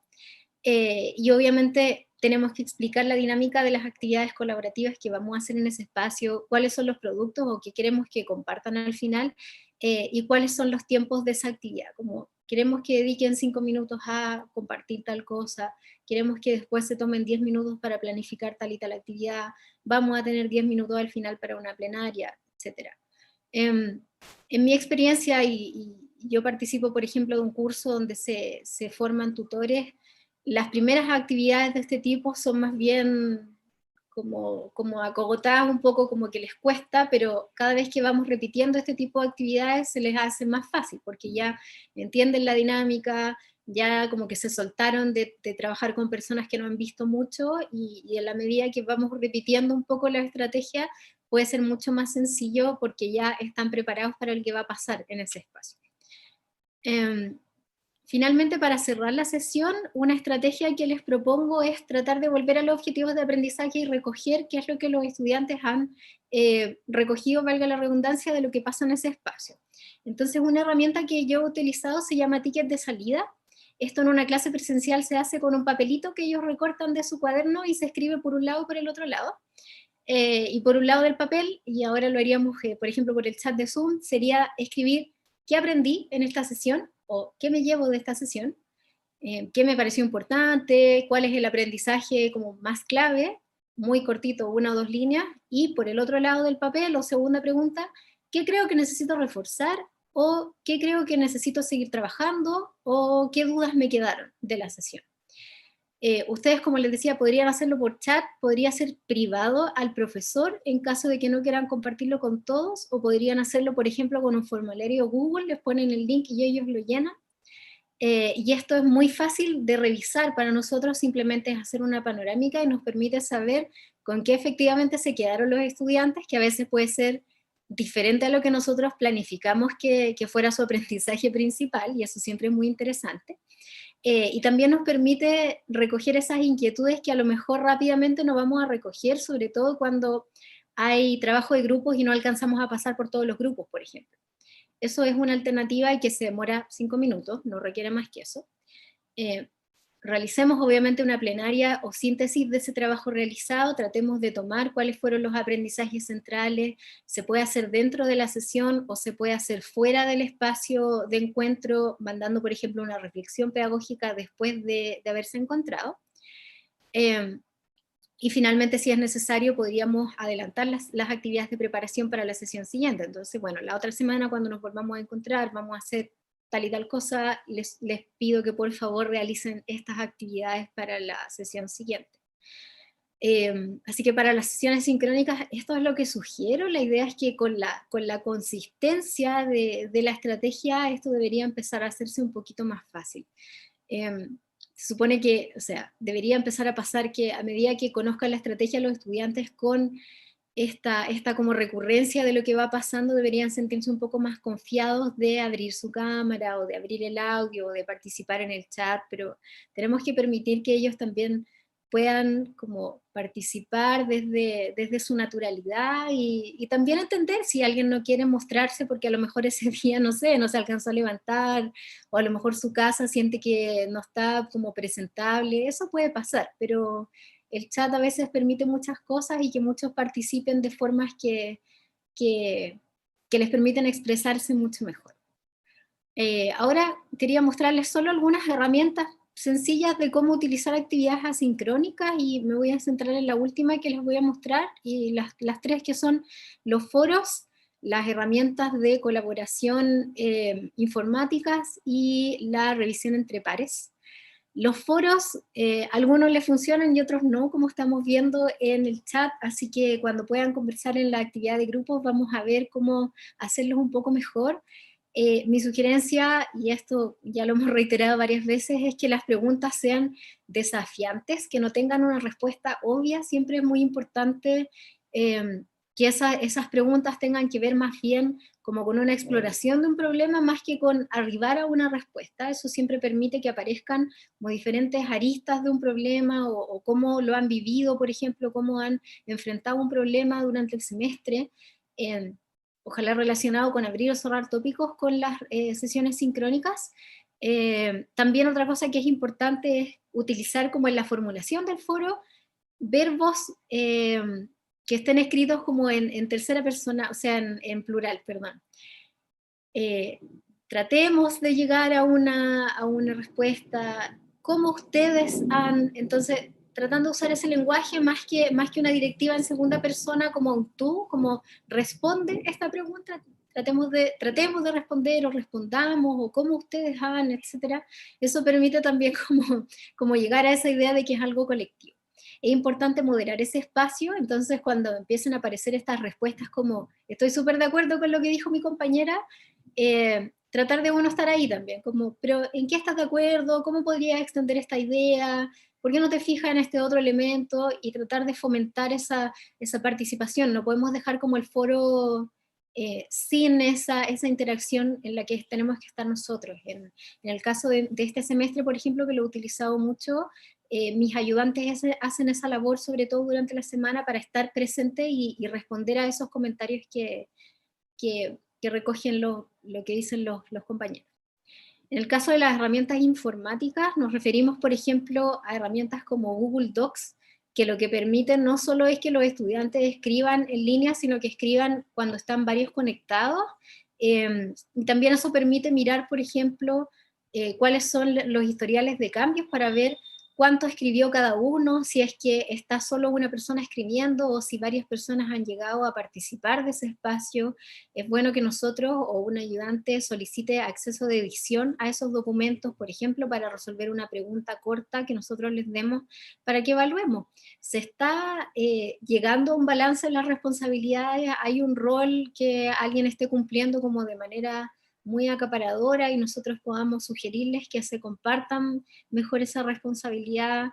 y obviamente tenemos que explicar la dinámica de las actividades colaborativas que vamos a hacer en ese espacio, cuáles son los productos o qué queremos que compartan al final, y cuáles son los tiempos de esa actividad, como queremos que dediquen 5 minutos a compartir tal cosa, queremos que después se tomen 10 minutos para planificar tal y tal actividad, vamos a tener 10 minutos al final para una plenaria, etc. En mi experiencia, y yo participo, por ejemplo, de un curso donde se forman tutores, las primeras actividades de este tipo son más bien como acogotadas, un poco como que les cuesta, pero cada vez que vamos repitiendo este tipo de actividades se les hace más fácil, porque ya entienden la dinámica, ya como que se soltaron de trabajar con personas que no han visto mucho, y en la medida que vamos repitiendo un poco la estrategia, puede ser mucho más sencillo porque ya están preparados para el que va a pasar en ese espacio. Finalmente, para cerrar la sesión, una estrategia que les propongo es tratar de volver a los objetivos de aprendizaje y recoger qué es lo que los estudiantes han recogido, valga la redundancia, de lo que pasa en ese espacio. Entonces, una herramienta que yo he utilizado se llama ticket de salida. Esto en una clase presencial se hace con un papelito que ellos recortan de su cuaderno y se escribe por un lado y por el otro lado. Y por un lado del papel, y ahora lo haríamos, por ejemplo, por el chat de Zoom, sería escribir qué aprendí en esta sesión, o qué me llevo de esta sesión, qué me pareció importante, cuál es el aprendizaje como más clave, muy cortito, 1 o 2 líneas, y por el otro lado del papel, o segunda pregunta, qué creo que necesito reforzar, o qué creo que necesito seguir trabajando, o qué dudas me quedaron de la sesión. Ustedes, como les decía, podrían hacerlo por chat, podría ser privado al profesor en caso de que no quieran compartirlo con todos, o podrían hacerlo, por ejemplo, con un formulario Google, les ponen el link y ellos lo llenan. Y esto es muy fácil de revisar para nosotros, simplemente es hacer una panorámica y nos permite saber con qué efectivamente se quedaron los estudiantes, que a veces puede ser diferente a lo que nosotros planificamos que fuera su aprendizaje principal, y eso siempre es muy interesante. Y también nos permite recoger esas inquietudes que a lo mejor rápidamente no vamos a recoger, sobre todo cuando hay trabajo de grupos y no alcanzamos a pasar por todos los grupos, por ejemplo. Eso es una alternativa y que se demora 5 minutos, no requiere más que eso. Realicemos obviamente una plenaria o síntesis de ese trabajo realizado, tratemos de tomar cuáles fueron los aprendizajes centrales, se puede hacer dentro de la sesión o se puede hacer fuera del espacio de encuentro, mandando por ejemplo una reflexión pedagógica después de haberse encontrado. Y finalmente, si es necesario, podríamos adelantar las actividades de preparación para la sesión siguiente. Entonces, bueno, la otra semana cuando nos volvamos a encontrar, vamos a hacer tal y tal cosa, les pido que por favor realicen estas actividades para la sesión siguiente. Así que para las sesiones sincrónicas, esto es lo que sugiero. La idea es que con la consistencia de la estrategia, esto debería empezar a hacerse un poquito más fácil. Se supone que, o sea, debería empezar a pasar que a medida que conozcan la estrategia los estudiantes con esta como recurrencia de lo que va pasando, deberían sentirse un poco más confiados de abrir su cámara, o de abrir el audio, o de participar en el chat, pero tenemos que permitir que ellos también puedan como participar desde su naturalidad, y también entender si alguien no quiere mostrarse porque a lo mejor ese día, no sé, no se alcanzó a levantar, o a lo mejor su casa siente que no está como presentable. Eso puede pasar, pero el chat a veces permite muchas cosas y que muchos participen de formas que les permiten expresarse mucho mejor. Ahora quería mostrarles solo algunas herramientas sencillas de cómo utilizar actividades asincrónicas, y me voy a centrar en la última que les voy a mostrar, y las tres que son los foros, las herramientas de colaboración informáticas y la revisión entre pares. Los foros, algunos les funcionan y otros no, como estamos viendo en el chat, así que cuando puedan conversar en la actividad de grupos vamos a ver cómo hacerlos un poco mejor. Mi sugerencia, y esto ya lo hemos reiterado varias veces, es que las preguntas sean desafiantes, que no tengan una respuesta obvia. Siempre es muy importante que esas preguntas tengan que ver más bien como con una exploración de un problema, más que con arribar a una respuesta. Eso siempre permite que aparezcan como diferentes aristas de un problema, o cómo lo han vivido, por ejemplo, cómo han enfrentado un problema durante el semestre, ojalá relacionado con abrir o cerrar tópicos con las sesiones sincrónicas. También otra cosa que es importante es utilizar como en la formulación del foro verbos que estén escritos como en tercera persona, o sea, en plural, perdón. Tratemos de llegar a una respuesta, ¿cómo ustedes han? Entonces, tratando de usar ese lenguaje más que una directiva en segunda persona, como un tú, como responde esta pregunta, tratemos de responder o respondamos, o cómo ustedes han, etcétera. Eso permite también como llegar a esa idea de que es algo colectivo. Es importante moderar ese espacio, entonces cuando empiecen a aparecer estas respuestas como, estoy súper de acuerdo con lo que dijo mi compañera, tratar de uno estar ahí también, como, pero ¿en qué estás de acuerdo? ¿Cómo podrías extender esta idea? ¿Por qué no te fijas en este otro elemento? Y tratar de fomentar esa participación. No podemos dejar como el foro sin esa interacción en la que tenemos que estar nosotros. En el caso de este semestre, por ejemplo, que lo he utilizado mucho, mis ayudantes hacen esa labor, sobre todo durante la semana, para estar presente y responder a esos comentarios que recogen lo que dicen los compañeros. En el caso de las herramientas informáticas, nos referimos, por ejemplo, a herramientas como Google Docs, que lo que permiten no solo es que los estudiantes escriban en línea, sino que escriban cuando están varios conectados, y también eso permite mirar, por ejemplo, cuáles son los historiales de cambios para ver cuánto escribió cada uno, si es que está solo una persona escribiendo o si varias personas han llegado a participar de ese espacio. Es bueno que nosotros o un ayudante solicite acceso de edición a esos documentos, por ejemplo, para resolver una pregunta corta que nosotros les demos para que evaluemos. Se está llegando a un balance en las responsabilidades, hay un rol que alguien esté cumpliendo como de manera muy acaparadora y nosotros podamos sugerirles que se compartan mejor esa responsabilidad.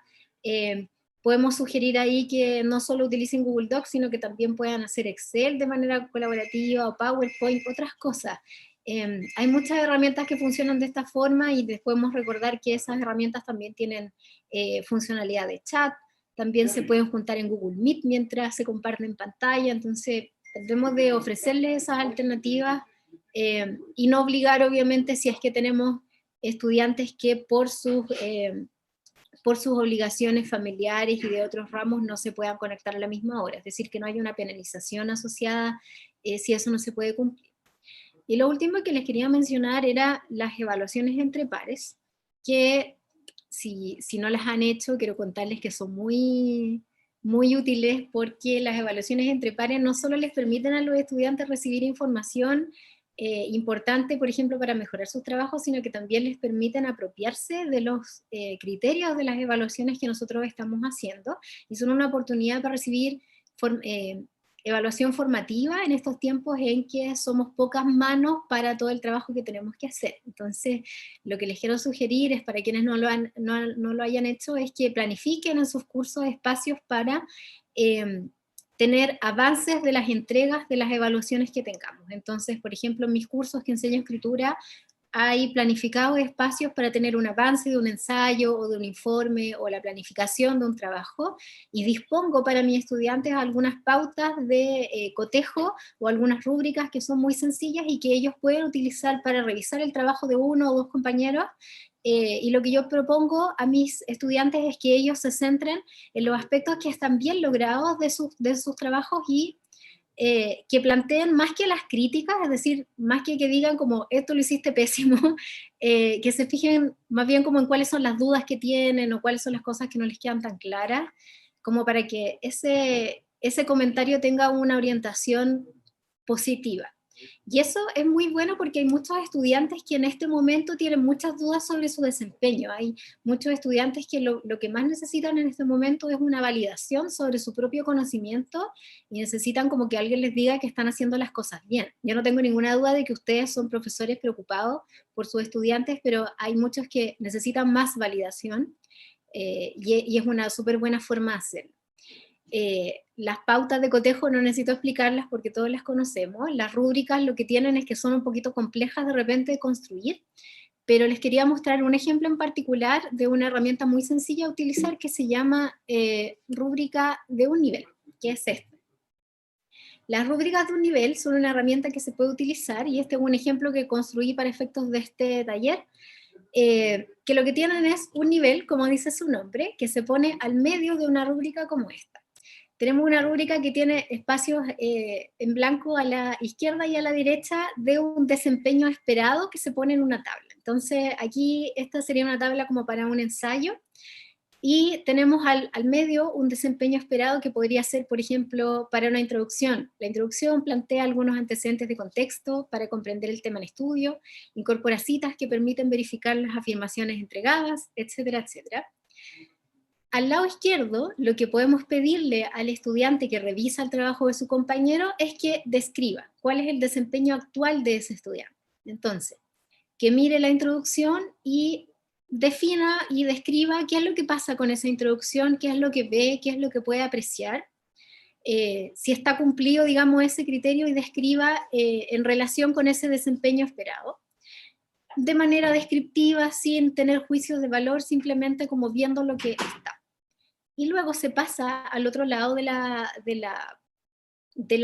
Podemos sugerir ahí que no solo utilicen Google Docs, sino que también puedan hacer Excel de manera colaborativa o PowerPoint, otras cosas. Hay muchas herramientas que funcionan de esta forma y después podemos recordar que esas herramientas también tienen funcionalidad de chat, también se pueden juntar en Google Meet mientras se comparten pantalla, entonces debemos de ofrecerles esas alternativas y no obligar, obviamente, si es que tenemos estudiantes que por sus obligaciones familiares y de otros ramos no se puedan conectar a la misma hora, es decir, que no haya una penalización asociada si eso no se puede cumplir. Y lo último que les quería mencionar era las evaluaciones entre pares, que si no las han hecho, quiero contarles que son muy, muy útiles porque las evaluaciones entre pares no solo les permiten a los estudiantes recibir información importante, por ejemplo, para mejorar sus trabajos, sino que también les permiten apropiarse de los criterios de las evaluaciones que nosotros estamos haciendo, y son una oportunidad para recibir evaluación formativa en estos tiempos en que somos pocas manos para todo el trabajo que tenemos que hacer. Entonces, lo que les quiero sugerir es, para quienes no lo hayan hecho, es que planifiquen en sus cursos espacios para tener avances de las entregas de las evaluaciones que tengamos. Entonces, por ejemplo, en mis cursos que enseño escritura, hay planificados espacios para tener un avance de un ensayo o de un informe o la planificación de un trabajo, y dispongo para mis estudiantes algunas pautas de cotejo o algunas rúbricas que son muy sencillas y que ellos pueden utilizar para revisar el trabajo de uno o dos compañeros. Y lo que yo propongo a mis estudiantes es que ellos se centren en los aspectos que están bien logrados de sus trabajos y que planteen más que las críticas, es decir, más que digan como esto lo hiciste pésimo, que se fijen más bien como en cuáles son las dudas que tienen o cuáles son las cosas que no les quedan tan claras, como para que ese comentario tenga una orientación positiva. Y eso es muy bueno porque hay muchos estudiantes que en este momento tienen muchas dudas sobre su desempeño. Hay muchos estudiantes que lo que más necesitan en este momento es una validación sobre su propio conocimiento y necesitan como que alguien les diga que están haciendo las cosas bien. Yo no tengo ninguna duda de que ustedes son profesores preocupados por sus estudiantes, pero hay muchos que necesitan más validación y es una súper buena forma de hacerlo. Las pautas de cotejo no necesito explicarlas porque todos las conocemos. Las rúbricas lo que tienen es que son un poquito complejas de repente de construir, pero les quería mostrar un ejemplo en particular de una herramienta muy sencilla de utilizar que se llama rúbrica de un nivel, que es esta. Las rúbricas de un nivel son una herramienta que se puede utilizar, y este es un ejemplo que construí para efectos de este taller, que lo que tienen es un nivel, como dice su nombre, que se pone al medio de una rúbrica como esta. Tenemos una rúbrica que tiene espacios en blanco a la izquierda y a la derecha de un desempeño esperado que se pone en una tabla. Entonces aquí esta sería una tabla como para un ensayo, y tenemos al medio un desempeño esperado que podría ser, por ejemplo, para una introducción. La introducción plantea algunos antecedentes de contexto para comprender el tema en estudio, incorpora citas que permiten verificar las afirmaciones entregadas, etcétera, etcétera. Al lado izquierdo, lo que podemos pedirle al estudiante que revisa el trabajo de su compañero es que describa cuál es el desempeño actual de ese estudiante. Entonces, que mire la introducción y defina y describa qué es lo que pasa con esa introducción, qué es lo que ve, qué es lo que puede apreciar, si está cumplido, digamos, ese criterio, y describa en relación con ese desempeño esperado, de manera descriptiva, sin tener juicios de valor, simplemente como viendo lo que está. Y luego se pasa al otro lado de la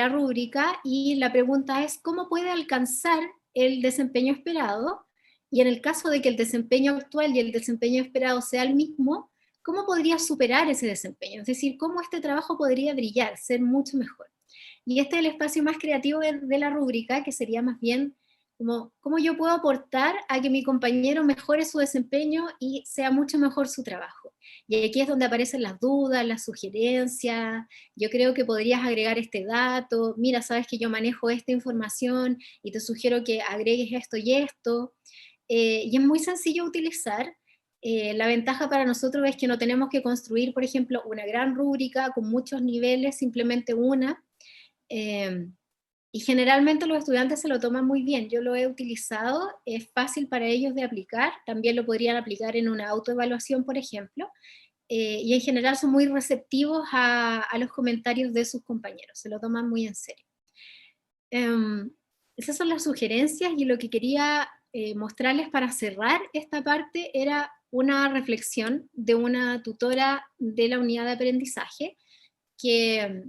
rúbrica, y la pregunta es, ¿cómo puede alcanzar el desempeño esperado? Y en el caso de que el desempeño actual y el desempeño esperado sea el mismo, ¿cómo podría superar ese desempeño? Es decir, ¿cómo este trabajo podría brillar, ser mucho mejor? Y este es el espacio más creativo de la rúbrica, que sería más bien como, ¿cómo yo puedo aportar a que mi compañero mejore su desempeño y sea mucho mejor su trabajo? Y aquí es donde aparecen las dudas, las sugerencias. Yo creo que podrías agregar este dato, mira, sabes que yo manejo esta información y te sugiero que agregues esto y esto. Y es muy sencillo utilizar. La ventaja para nosotros es que no tenemos que construir, por ejemplo, una gran rúbrica con muchos niveles, simplemente una. Y generalmente los estudiantes se lo toman muy bien. Yo lo he utilizado, es fácil para ellos de aplicar, también lo podrían aplicar en una autoevaluación, por ejemplo, y en general son muy receptivos a los comentarios de sus compañeros, se lo toman muy en serio. Esas son las sugerencias, y lo que quería mostrarles para cerrar esta parte era una reflexión de una tutora de la unidad de aprendizaje que,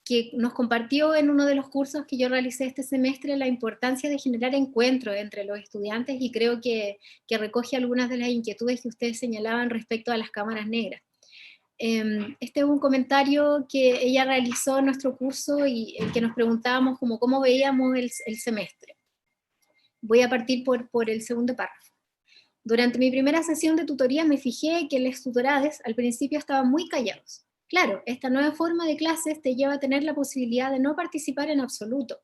que nos compartió en uno de los cursos que yo realicé este semestre la importancia de generar encuentros entre los estudiantes, y creo que recoge algunas de las inquietudes que ustedes señalaban respecto a las cámaras negras. Este es un comentario que ella realizó en nuestro curso, y en que nos preguntábamos cómo veíamos el semestre. Voy a partir por el segundo párrafo. Durante mi primera sesión de tutoría me fijé que los tutorades al principio estaban muy callados. Claro, esta nueva forma de clases te lleva a tener la posibilidad de no participar en absoluto,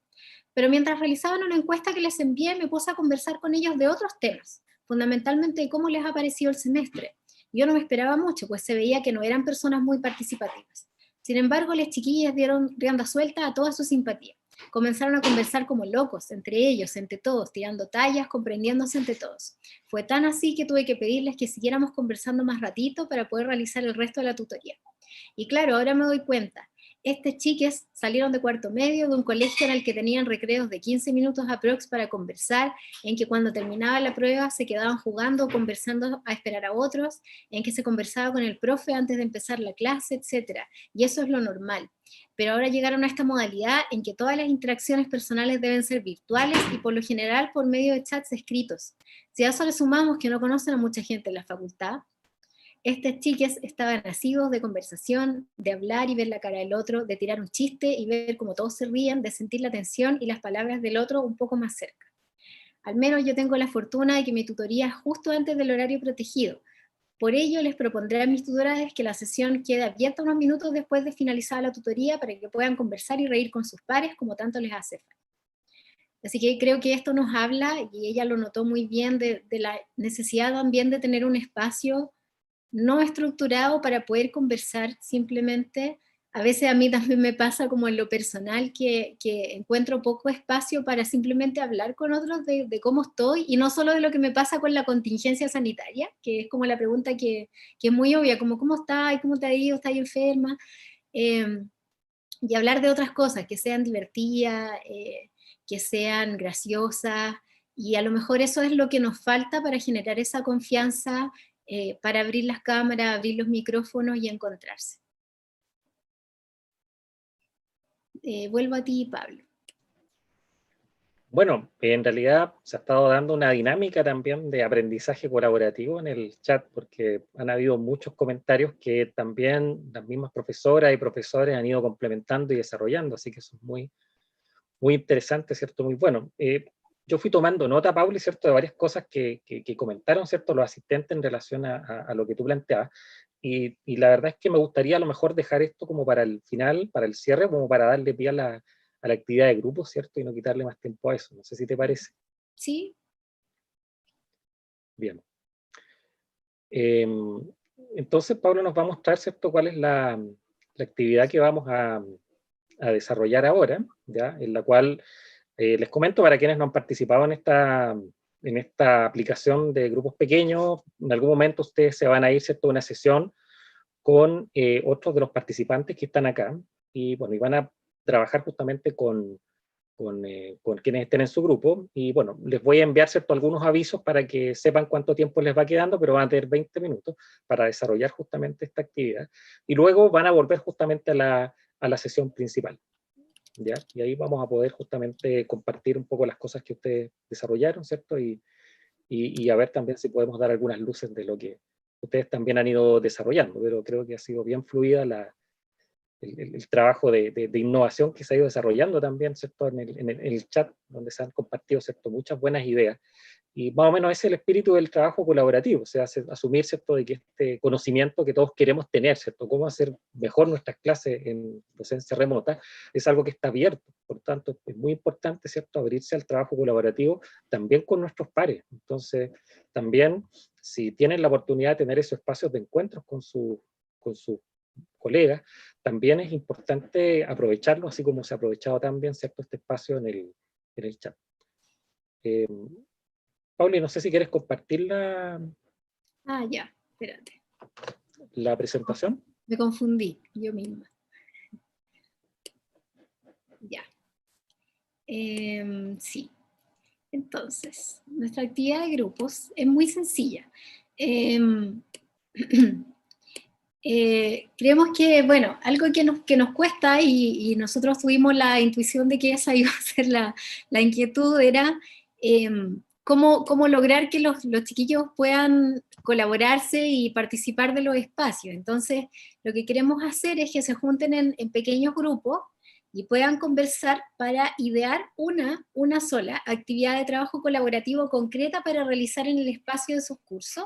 pero mientras realizaban una encuesta que les envié, me puse a conversar con ellos de otros temas, fundamentalmente de cómo les ha parecido el semestre. Yo no me esperaba mucho, pues se veía que no eran personas muy participativas. Sin embargo, las chiquillas dieron rienda suelta a toda su simpatía. Comenzaron a conversar como locos, entre ellos, entre todos, tirando tallas, comprendiéndose entre todos. Fue tan así que tuve que pedirles que siguiéramos conversando más ratito para poder realizar el resto de la tutoría. Y claro, ahora me doy cuenta, estas chiques salieron de cuarto medio de un colegio en el que tenían recreos de 15 minutos aprox para conversar, en que cuando terminaba la prueba se quedaban jugando o conversando a esperar a otros, en que se conversaba con el profe antes de empezar la clase, etc. Y eso es lo normal. Pero ahora llegaron a esta modalidad en que todas las interacciones personales deben ser virtuales y por lo general por medio de chats escritos. Si a eso le sumamos que no conocen a mucha gente en la facultad, estas chicas estaban nacidos de conversación, de hablar y ver la cara del otro, de tirar un chiste y ver cómo todos se ríen, de sentir la atención y las palabras del otro un poco más cerca. Al menos yo tengo la fortuna de que mi tutoría es justo antes del horario protegido. Por ello les propondré a mis tutores que la sesión quede abierta unos minutos después de finalizar la tutoría para que puedan conversar y reír con sus pares como tanto les hace falta. Así que creo que esto nos habla, y ella lo notó muy bien, de la necesidad también de tener un espacio no estructurado para poder conversar simplemente. A veces a mí también me pasa como en lo personal que encuentro poco espacio para simplemente hablar con otros de cómo estoy, y no solo de lo que me pasa con la contingencia sanitaria, que es como la pregunta que es muy obvia, como ¿cómo estás? ¿Cómo te ha ido? ¿Estás enferma? Y hablar de otras cosas que sean divertidas, que sean graciosas, y a lo mejor eso es lo que nos falta para generar esa confianza, para abrir las cámaras, abrir los micrófonos y encontrarse. Vuelvo a ti, Pablo. Bueno, en realidad se ha estado dando una dinámica también de aprendizaje colaborativo en el chat, porque han habido muchos comentarios que también las mismas profesoras y profesores han ido complementando y desarrollando, así que eso es muy, muy interesante, ¿cierto? Muy bueno. Yo fui tomando nota, Pauli, ¿cierto?, de varias cosas que comentaron, ¿cierto?, los asistentes en relación a lo que tú planteabas, y la verdad es que me gustaría a lo mejor dejar esto como para el final, para el cierre, como para darle pie a la actividad de grupo, ¿cierto? Y no quitarle más tiempo a eso. No sé si te parece. Sí. Bien. Eh, entonces, Pablo nos va a mostrar, ¿cierto?, cuál es la actividad que vamos a desarrollar ahora, ¿ya? En la cual les comento para quienes no han participado en esta aplicación de grupos pequeños, en algún momento ustedes se van a ir, ¿cierto?, a una sesión con otros de los participantes que están acá, y bueno, y van a trabajar justamente con quienes estén en su grupo, y bueno, les voy a enviar, ¿cierto?, algunos avisos para que sepan cuánto tiempo les va quedando, pero van a tener 20 minutos para desarrollar justamente esta actividad, y luego van a volver justamente a la sesión principal, ¿ya? Y ahí vamos a poder justamente compartir un poco las cosas que ustedes desarrollaron, ¿cierto? Y a ver también si podemos dar algunas luces de lo que ustedes también han ido desarrollando, pero creo que ha sido bien fluida el trabajo de innovación que se ha ido desarrollando también, ¿cierto?, en el chat, donde se han compartido, ¿cierto?, muchas buenas ideas. Y más o menos ese es el espíritu del trabajo colaborativo, o sea, asumir, ¿cierto?, de que este conocimiento que todos queremos tener, ¿cierto?, cómo hacer mejor nuestras clases en docencia remota, es algo que está abierto. Por tanto, es muy importante, ¿cierto?, abrirse al trabajo colaborativo también con nuestros pares. Entonces, también, si tienen la oportunidad de tener esos espacios de encuentros con sus colegas, también es importante aprovecharlo, así como se ha aprovechado también, ¿cierto?, este espacio en el chat. Eh, Pauli, no sé si quieres compartir Ah, ya, espérate. la presentación. Me confundí yo misma. Ya. Sí. Entonces, nuestra actividad de grupos es muy sencilla. Creemos que, bueno, algo que nos cuesta y nosotros tuvimos la intuición de que esa iba a ser la inquietud, era cómo lograr que los chiquillos puedan colaborarse y participar de los espacios. Entonces, lo que queremos hacer es que se junten en pequeños grupos y puedan conversar para idear una sola actividad de trabajo colaborativo concreta para realizar en el espacio de sus cursos.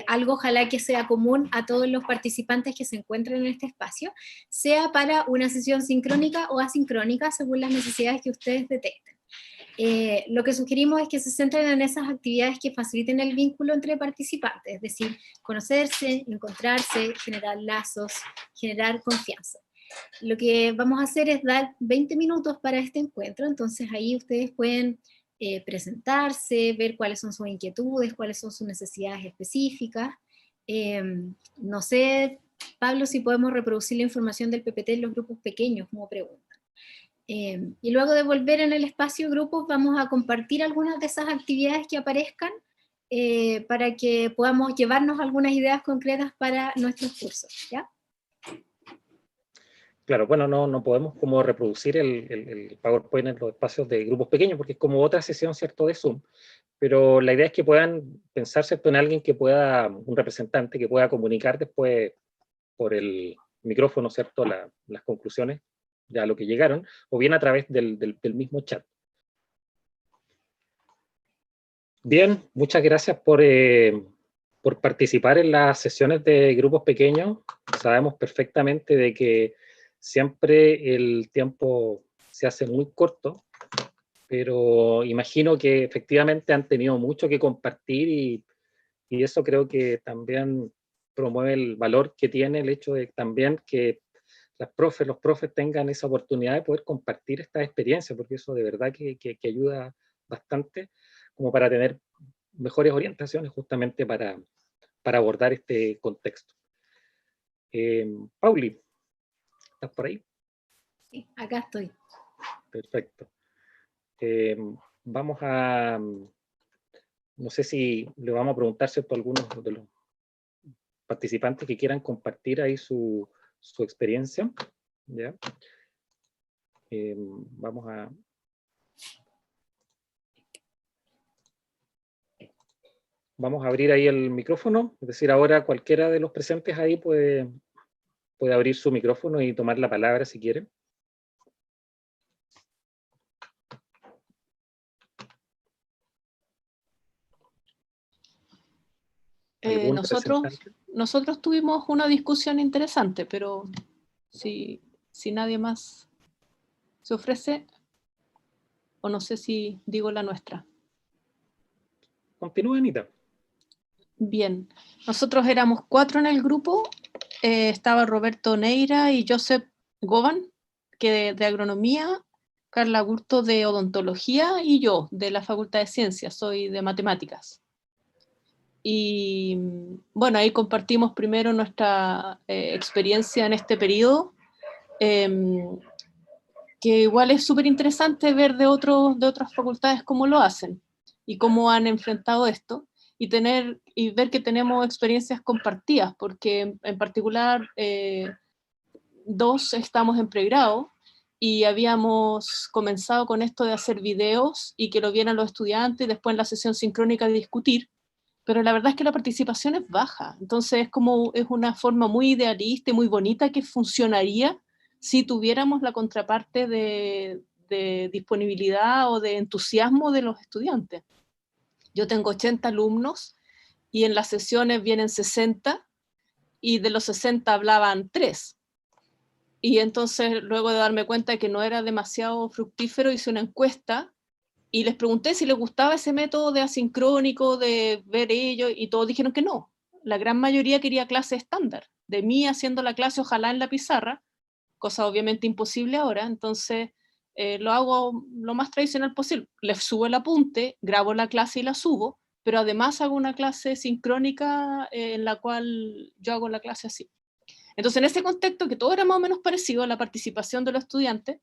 Algo ojalá que sea común a todos los participantes que se encuentran en este espacio, sea para una sesión sincrónica o asincrónica según las necesidades que ustedes detecten. Lo que sugerimos es que se centren en esas actividades que faciliten el vínculo entre participantes, es decir, conocerse, encontrarse, generar lazos, generar confianza. Lo que vamos a hacer es dar 20 minutos para este encuentro, entonces ahí ustedes pueden presentarse, ver cuáles son sus inquietudes, cuáles son sus necesidades específicas. No sé, Pablo, si podemos reproducir la información del PPT en los grupos pequeños, como pregunta. Y luego de volver en el espacio grupos, vamos a compartir algunas de esas actividades que aparezcan para que podamos llevarnos algunas ideas concretas para nuestros cursos, ¿ya? Claro, bueno, no podemos como reproducir el PowerPoint en los espacios de grupos pequeños, porque es como otra sesión, ¿cierto?, de Zoom, pero la idea es que puedan pensar, ¿cierto?, en alguien que pueda, un representante que pueda comunicar después por el micrófono, ¿cierto?, las conclusiones de a lo que llegaron, o bien a través del mismo chat. Bien, muchas gracias por participar en las sesiones de grupos pequeños. Sabemos perfectamente de que siempre el tiempo se hace muy corto, pero imagino que efectivamente han tenido mucho que compartir y eso creo que también promueve el valor que tiene el hecho de también que los profes tengan esa oportunidad de poder compartir esta experiencia, porque eso de verdad que ayuda bastante como para tener mejores orientaciones justamente para abordar este contexto. Pauli, ¿estás por ahí? Sí, acá estoy. Perfecto. Vamos a, no sé si le vamos a preguntar, ¿cierto?, a algunos de los participantes que quieran compartir ahí su experiencia, ¿ya? Vamos a Vamos a abrir ahí el micrófono, es decir, ahora cualquiera de los presentes ahí puede abrir su micrófono y tomar la palabra si quiere. Nosotros tuvimos una discusión interesante, pero si nadie más se ofrece, o no sé si digo la nuestra. Continúa, Anita. Bien, nosotros éramos 4 en el grupo, estaba Roberto Neira y Joseph Govan, que de agronomía, Carla Gurto de odontología y yo de la Facultad de Ciencias, soy de matemáticas. Y bueno, ahí compartimos primero nuestra experiencia en este periodo, que igual es súper interesante ver de otras facultades cómo lo hacen y cómo han enfrentado esto, y ver que tenemos experiencias compartidas, porque en particular 2 estamos en pregrado y habíamos comenzado con esto de hacer videos y que lo vieran los estudiantes y después en la sesión sincrónica de discutir, pero la verdad es que la participación es baja, entonces es una forma muy idealista y muy bonita que funcionaría si tuviéramos la contraparte de disponibilidad o de entusiasmo de los estudiantes. Yo tengo 80 alumnos y en las sesiones vienen 60 y de los 60 hablaban 3. Y entonces luego de darme cuenta de que no era demasiado fructífero, hice una encuesta y les pregunté si les gustaba ese método de asincrónico, de ver ellos, y todos dijeron que no. La gran mayoría quería clase estándar, de mí haciendo la clase ojalá en la pizarra, cosa obviamente imposible ahora, entonces lo hago lo más tradicional posible. Les subo el apunte, grabo la clase y la subo, pero además hago una clase sincrónica en la cual yo hago la clase así. Entonces, en ese contexto, que todo era más o menos parecido a la participación de los estudiantes,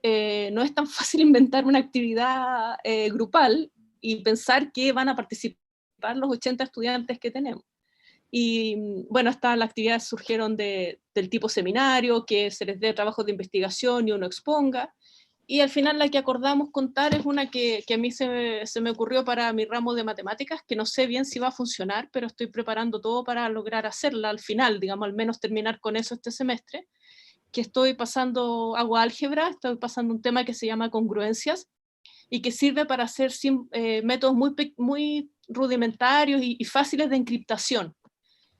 no es tan fácil inventar una actividad grupal y pensar que van a participar los 80 estudiantes que tenemos. Y bueno, las actividades surgieron del tipo seminario, que se les dé trabajos de investigación y uno exponga, y al final la que acordamos contar es una que a mí se me ocurrió para mi ramo de matemáticas, que no sé bien si va a funcionar, pero estoy preparando todo para lograr hacerla al final, digamos, al menos terminar con eso este semestre, que hago álgebra, estoy pasando un tema que se llama congruencias, y que sirve para hacer métodos muy rudimentarios y fáciles de encriptación.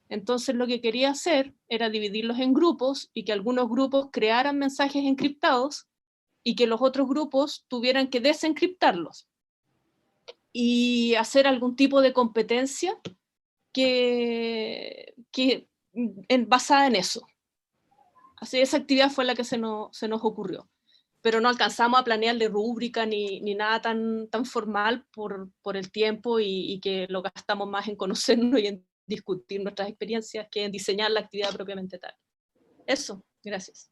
Entonces lo que quería hacer era dividirlos en grupos y que algunos grupos crearan mensajes encriptados y que los otros grupos tuvieran que desencriptarlos y hacer algún tipo de competencia basada en eso. Así, esa actividad fue la que se nos ocurrió, pero no alcanzamos a planearle rúbrica ni nada tan formal por el tiempo y que lo gastamos más en conocernos y en discutir nuestras experiencias que en diseñar la actividad propiamente tal. Eso, gracias.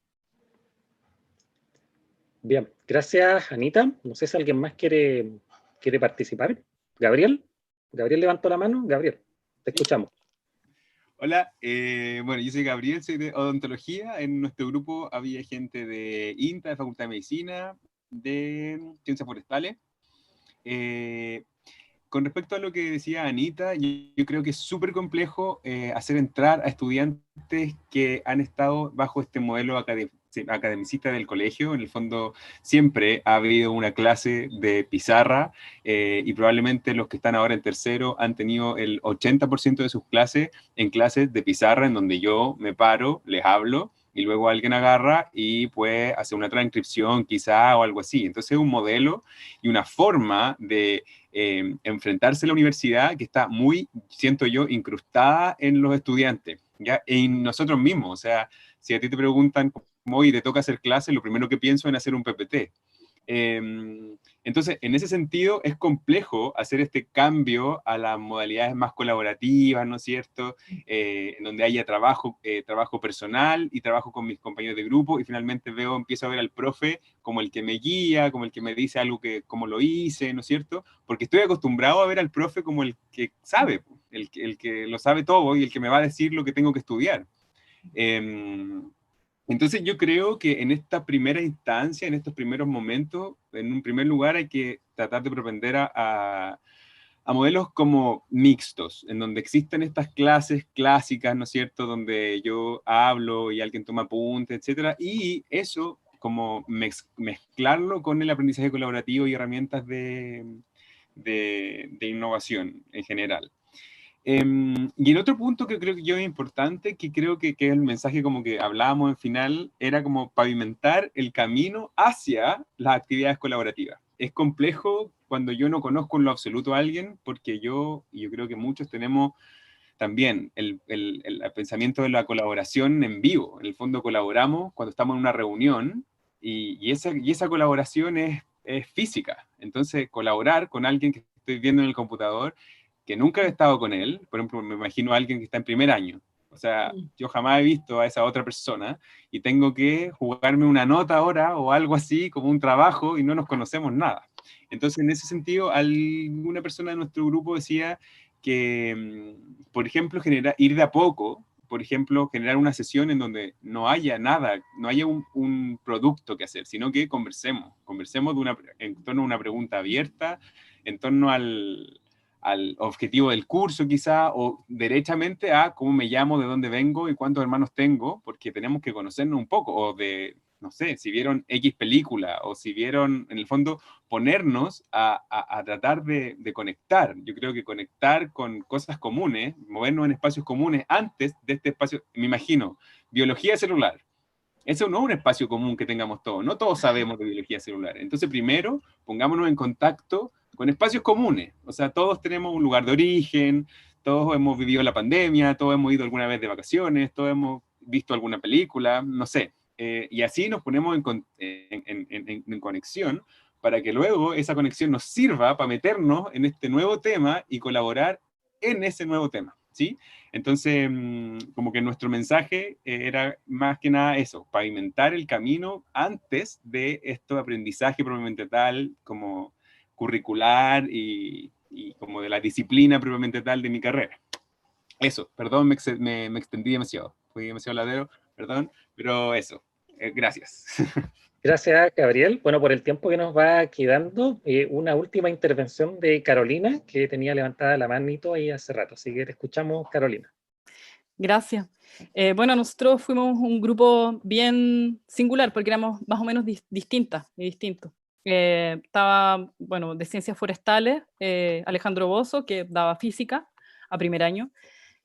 Bien, gracias, Anita. No sé si alguien más quiere participar. Gabriel levantó la mano. Gabriel, te escuchamos. Hola, bueno, yo soy Gabriel, soy de odontología. En nuestro grupo había gente de INTA, de Facultad de Medicina, de Ciencias Forestales. Con respecto a lo que decía Anita, yo creo que es súper complejo hacer entrar a estudiantes que han estado bajo este modelo academicista del colegio. En el fondo siempre ha habido una clase de pizarra y probablemente los que están ahora en tercero han tenido el 80% de sus clases en clases de pizarra, en donde yo me paro, les hablo, y luego alguien agarra y puede hacer una transcripción quizá o algo así. Entonces es un modelo y una forma de enfrentarse a la universidad que está muy, siento yo, incrustada en los estudiantes, ¿ya? En nosotros mismos. O sea, si a ti te preguntan cómo hoy te toca hacer clases, lo primero que pienso es hacer un PPT. Entonces, en ese sentido, es complejo hacer este cambio a las modalidades más colaborativas, ¿no es cierto? En donde haya trabajo personal y trabajo con mis compañeros de grupo, y finalmente empiezo a ver al profe como el que me guía, como el que me dice algo como lo hice, ¿no es cierto? Porque estoy acostumbrado a ver al profe como el que sabe, el que lo sabe todo y el que me va a decir lo que tengo que estudiar. Entonces yo creo que en esta primera instancia, en estos primeros momentos, en un primer lugar hay que tratar de propender a a modelos como mixtos, en donde existen estas clases clásicas, ¿no es cierto?, donde yo hablo y alguien toma apuntes, etcétera, y eso como mezclarlo con el aprendizaje colaborativo y herramientas de innovación en general. Y el otro punto que creo que yo es importante, que creo que es el mensaje como que hablábamos al final, era como pavimentar el camino hacia las actividades colaborativas. Es complejo cuando yo no conozco en lo absoluto a alguien, porque yo creo que muchos tenemos también el pensamiento de la colaboración en vivo. En el fondo colaboramos cuando estamos en una reunión y esa colaboración es física. Entonces, colaborar con alguien que estoy viendo en el computador, que nunca he estado con él, por ejemplo, me imagino a alguien que está en primer año. O sea, yo jamás he visto a esa otra persona y tengo que jugarme una nota ahora o algo así como un trabajo y no nos conocemos nada. Entonces, en ese sentido, alguna persona de nuestro grupo decía que, por ejemplo, ir de a poco, por ejemplo, generar una sesión en donde no haya nada, no haya un producto que hacer, sino que conversemos en torno a una pregunta abierta, en torno al objetivo del curso quizá, o derechamente a cómo me llamo, de dónde vengo y cuántos hermanos tengo, porque tenemos que conocernos un poco, o de, no sé, si vieron X película, o si vieron, en el fondo, ponernos a tratar de conectar. Yo creo que conectar con cosas comunes, movernos en espacios comunes antes de este espacio, me imagino, biología celular. Eso no es un espacio común que tengamos todos, no todos sabemos de biología celular. Entonces, primero, pongámonos en contacto con espacios comunes. O sea, todos tenemos un lugar de origen, todos hemos vivido la pandemia, todos hemos ido alguna vez de vacaciones, todos hemos visto alguna película, no sé. Y así nos ponemos en conexión para que luego esa conexión nos sirva para meternos en este nuevo tema y colaborar en ese nuevo tema, ¿sí? Entonces, como que nuestro mensaje era más que nada eso, pavimentar el camino antes de este aprendizaje propiamente tal, como curricular y como de la disciplina propiamente tal de mi carrera. Eso, perdón, me extendí demasiado, fui demasiado ladero, perdón, pero eso, gracias. Gracias, Gabriel. Bueno, por el tiempo que nos va quedando, una última intervención de Carolina, que tenía levantada la manito ahí hace rato. Así que te escuchamos, Carolina. Gracias. Bueno, nosotros fuimos un grupo bien singular porque éramos más o menos distintas y distintos. Estaba, bueno, de Ciencias Forestales, Alejandro Bozo, que daba física a primer año.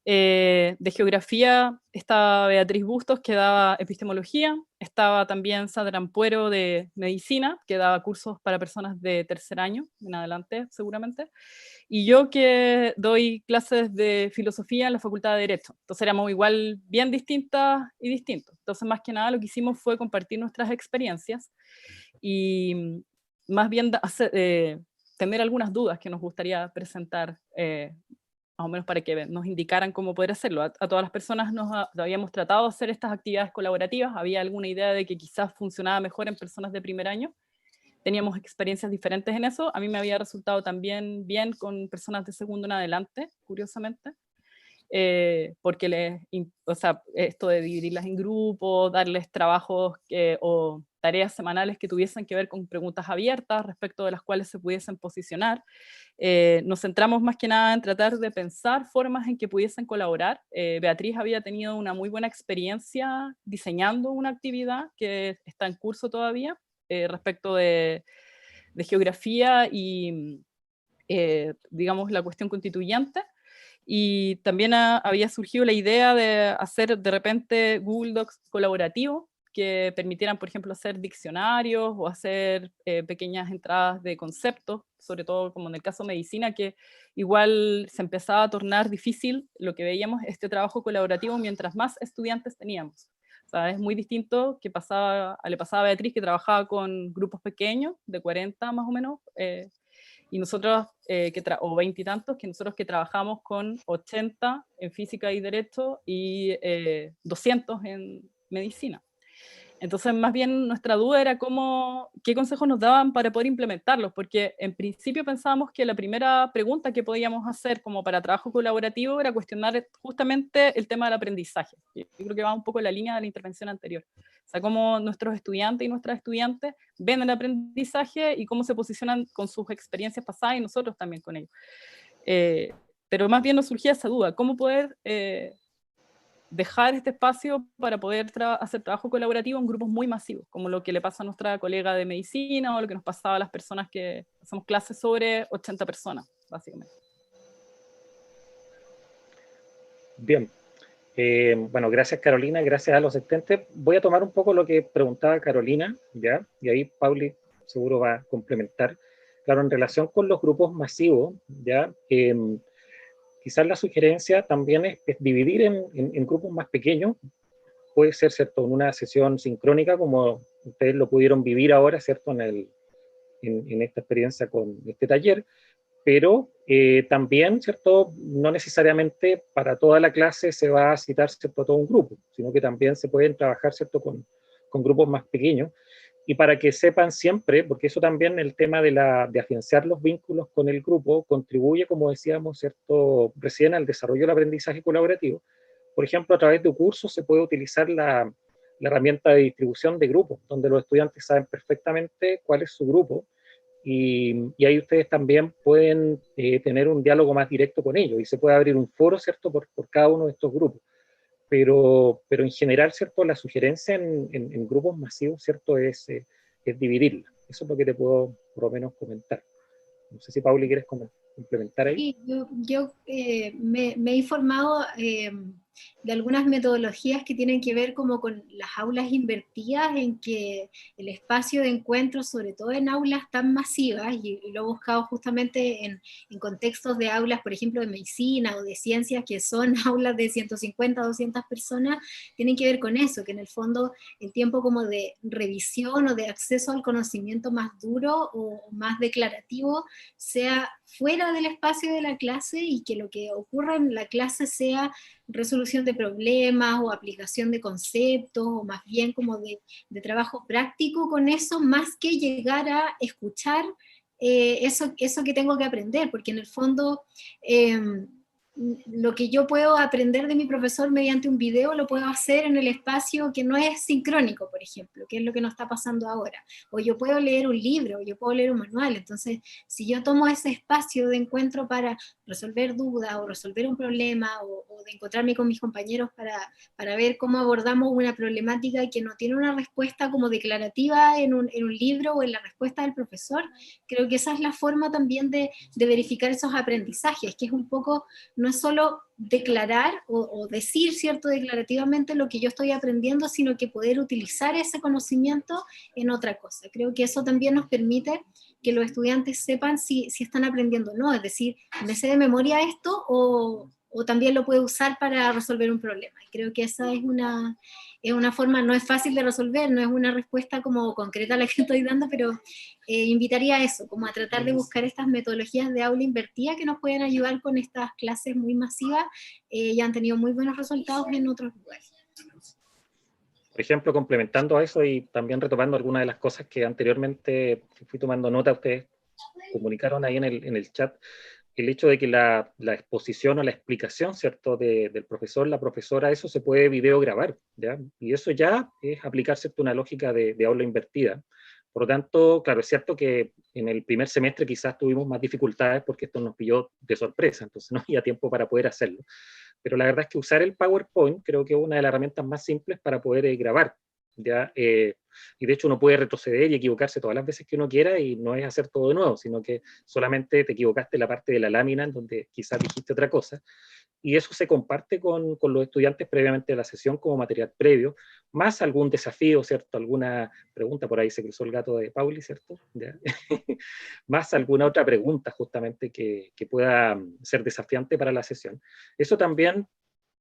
De Geografía estaba Beatriz Bustos, que daba Epistemología. Estaba también Sandra Ampuero de Medicina, que daba cursos para personas de tercer año, en adelante seguramente. Y yo que doy clases de filosofía en la Facultad de Derecho. Entonces éramos igual bien distintas y distintos. Entonces más que nada lo que hicimos fue compartir nuestras experiencias y más bien tener algunas dudas que nos gustaría presentar, más o menos para que nos indicaran cómo poder hacerlo. A todas las personas habíamos tratado de hacer estas actividades colaborativas, había alguna idea de que quizás funcionaba mejor en personas de primer año, teníamos experiencias diferentes en eso. A mí me había resultado también bien con personas de segundo en adelante, curiosamente, porque o sea, esto de dividirlas en grupos, darles trabajos o tareas semanales que tuviesen que ver con preguntas abiertas respecto de las cuales se pudiesen posicionar. Nos centramos más que nada en tratar de pensar formas en que pudiesen colaborar. Beatriz había tenido una muy buena experiencia diseñando una actividad que está en curso todavía, respecto de geografía y, digamos, la cuestión constituyente. Y también había surgido la idea de hacer de repente Google Docs colaborativo, que permitieran, por ejemplo, hacer diccionarios o hacer pequeñas entradas de conceptos, sobre todo como en el caso de medicina, que igual se empezaba a tornar difícil lo que veíamos, este trabajo colaborativo, mientras más estudiantes teníamos. O sea, es muy distinto que le pasaba a Beatriz, que trabajaba con grupos pequeños, de 40 más o menos, y nosotros, o 20 y tantos, que nosotros que trabajamos con 80 en física y derecho y 200 en medicina. Entonces, más bien nuestra duda era qué consejos nos daban para poder implementarlos, porque en principio pensábamos que la primera pregunta que podíamos hacer como para trabajo colaborativo era cuestionar justamente el tema del aprendizaje. Yo creo que va un poco en la línea de la intervención anterior. O sea, cómo nuestros estudiantes y nuestras estudiantes ven el aprendizaje y cómo se posicionan con sus experiencias pasadas y nosotros también con ellos. Pero más bien nos surgía esa duda, ¿cómo poder dejar este espacio para poder hacer trabajo colaborativo en grupos muy masivos, como lo que le pasa a nuestra colega de medicina o lo que nos pasaba a las personas que hacemos clases sobre 80 personas, básicamente? Bien. Bueno, gracias Carolina, gracias a los asistentes. Voy a tomar un poco lo que preguntaba Carolina, ¿ya? Y ahí Pauli seguro va a complementar. Claro, en relación con los grupos masivos, ¿ya? Quizás la sugerencia también es dividir en grupos más pequeños. Puede ser, ¿cierto?, en una sesión sincrónica, como ustedes lo pudieron vivir ahora, ¿cierto?, en esta experiencia con este taller, pero también, ¿cierto?, no necesariamente para toda la clase se va a citar, ¿cierto?, a todo un grupo, sino que también se pueden trabajar, ¿cierto?, con grupos más pequeños, y para que sepan siempre, porque eso también, el tema de afianzar los vínculos con el grupo, contribuye, como decíamos, ¿cierto?, recién al desarrollo del aprendizaje colaborativo. Por ejemplo, a través de cursos se puede utilizar la herramienta de distribución de grupos, donde los estudiantes saben perfectamente cuál es su grupo, y ahí ustedes también pueden tener un diálogo más directo con ellos, y se puede abrir un foro, ¿cierto?, por cada uno de estos grupos. Pero en general, ¿cierto?, la sugerencia en grupos masivos, ¿cierto?, es dividirla. Eso es lo que te puedo por lo menos comentar. No sé si Pauli quieres complementar ahí. Sí, yo me he informado de algunas metodologías que tienen que ver como con las aulas invertidas, en que el espacio de encuentro, sobre todo en aulas tan masivas, y lo he buscado justamente en contextos de aulas, por ejemplo, de medicina o de ciencias, que son aulas de 150, 200 personas, tienen que ver con eso, que en el fondo el tiempo como de revisión o de acceso al conocimiento más duro o más declarativo sea fuera del espacio de la clase, y que lo que ocurra en la clase sea resolución de problemas o aplicación de conceptos, o más bien como de trabajo práctico con eso, más que llegar a escuchar eso que tengo que aprender, porque en el fondo lo que yo puedo aprender de mi profesor mediante un video lo puedo hacer en el espacio que no es sincrónico, por ejemplo, que es lo que nos está pasando ahora. O yo puedo leer un libro, o yo puedo leer un manual. Entonces, si yo tomo ese espacio de encuentro para resolver dudas o resolver un problema, o de encontrarme con mis compañeros para ver cómo abordamos una problemática que no tiene una respuesta como declarativa en un libro o en la respuesta del profesor, creo que esa es la forma también de verificar esos aprendizajes, que es un poco, no es solo declarar o decir, ¿cierto?, declarativamente lo que yo estoy aprendiendo, sino que poder utilizar ese conocimiento en otra cosa. Creo que eso también nos permite que los estudiantes sepan si están aprendiendo o no, es decir, me sé de memoria esto o también lo puedo usar para resolver un problema. Y creo que esa es una forma, no es fácil de resolver, no es una respuesta como concreta a la que estoy dando, pero invitaría a eso, como a tratar de buscar estas metodologías de aula invertida que nos pueden ayudar con estas clases muy masivas, y han tenido muy buenos resultados en otros lugares. Por ejemplo, complementando a eso y también retomando algunas de las cosas que anteriormente fui tomando nota, ustedes comunicaron ahí en el chat, el hecho de que la exposición o la explicación, ¿cierto?, del profesor, la profesora, eso se puede videograbar, ¿ya? Y eso ya es aplicar, ¿cierto?, una lógica de aula invertida. Por lo tanto, claro, es cierto que en el primer semestre quizás tuvimos más dificultades porque esto nos pilló de sorpresa, entonces no había tiempo para poder hacerlo. Pero la verdad es que usar el PowerPoint creo que es una de las herramientas más simples para poder grabar, ¿ya? Y de hecho uno puede retroceder y equivocarse todas las veces que uno quiera, y no es hacer todo de nuevo, sino que solamente te equivocaste en la parte de la lámina en donde quizás dijiste otra cosa, y eso se comparte con los estudiantes previamente de la sesión como material previo, más algún desafío, ¿cierto? Alguna pregunta, por ahí se cruzó el gato de Pauli, ¿cierto? ¿Ya? Más alguna otra pregunta justamente que pueda ser desafiante para la sesión. Eso también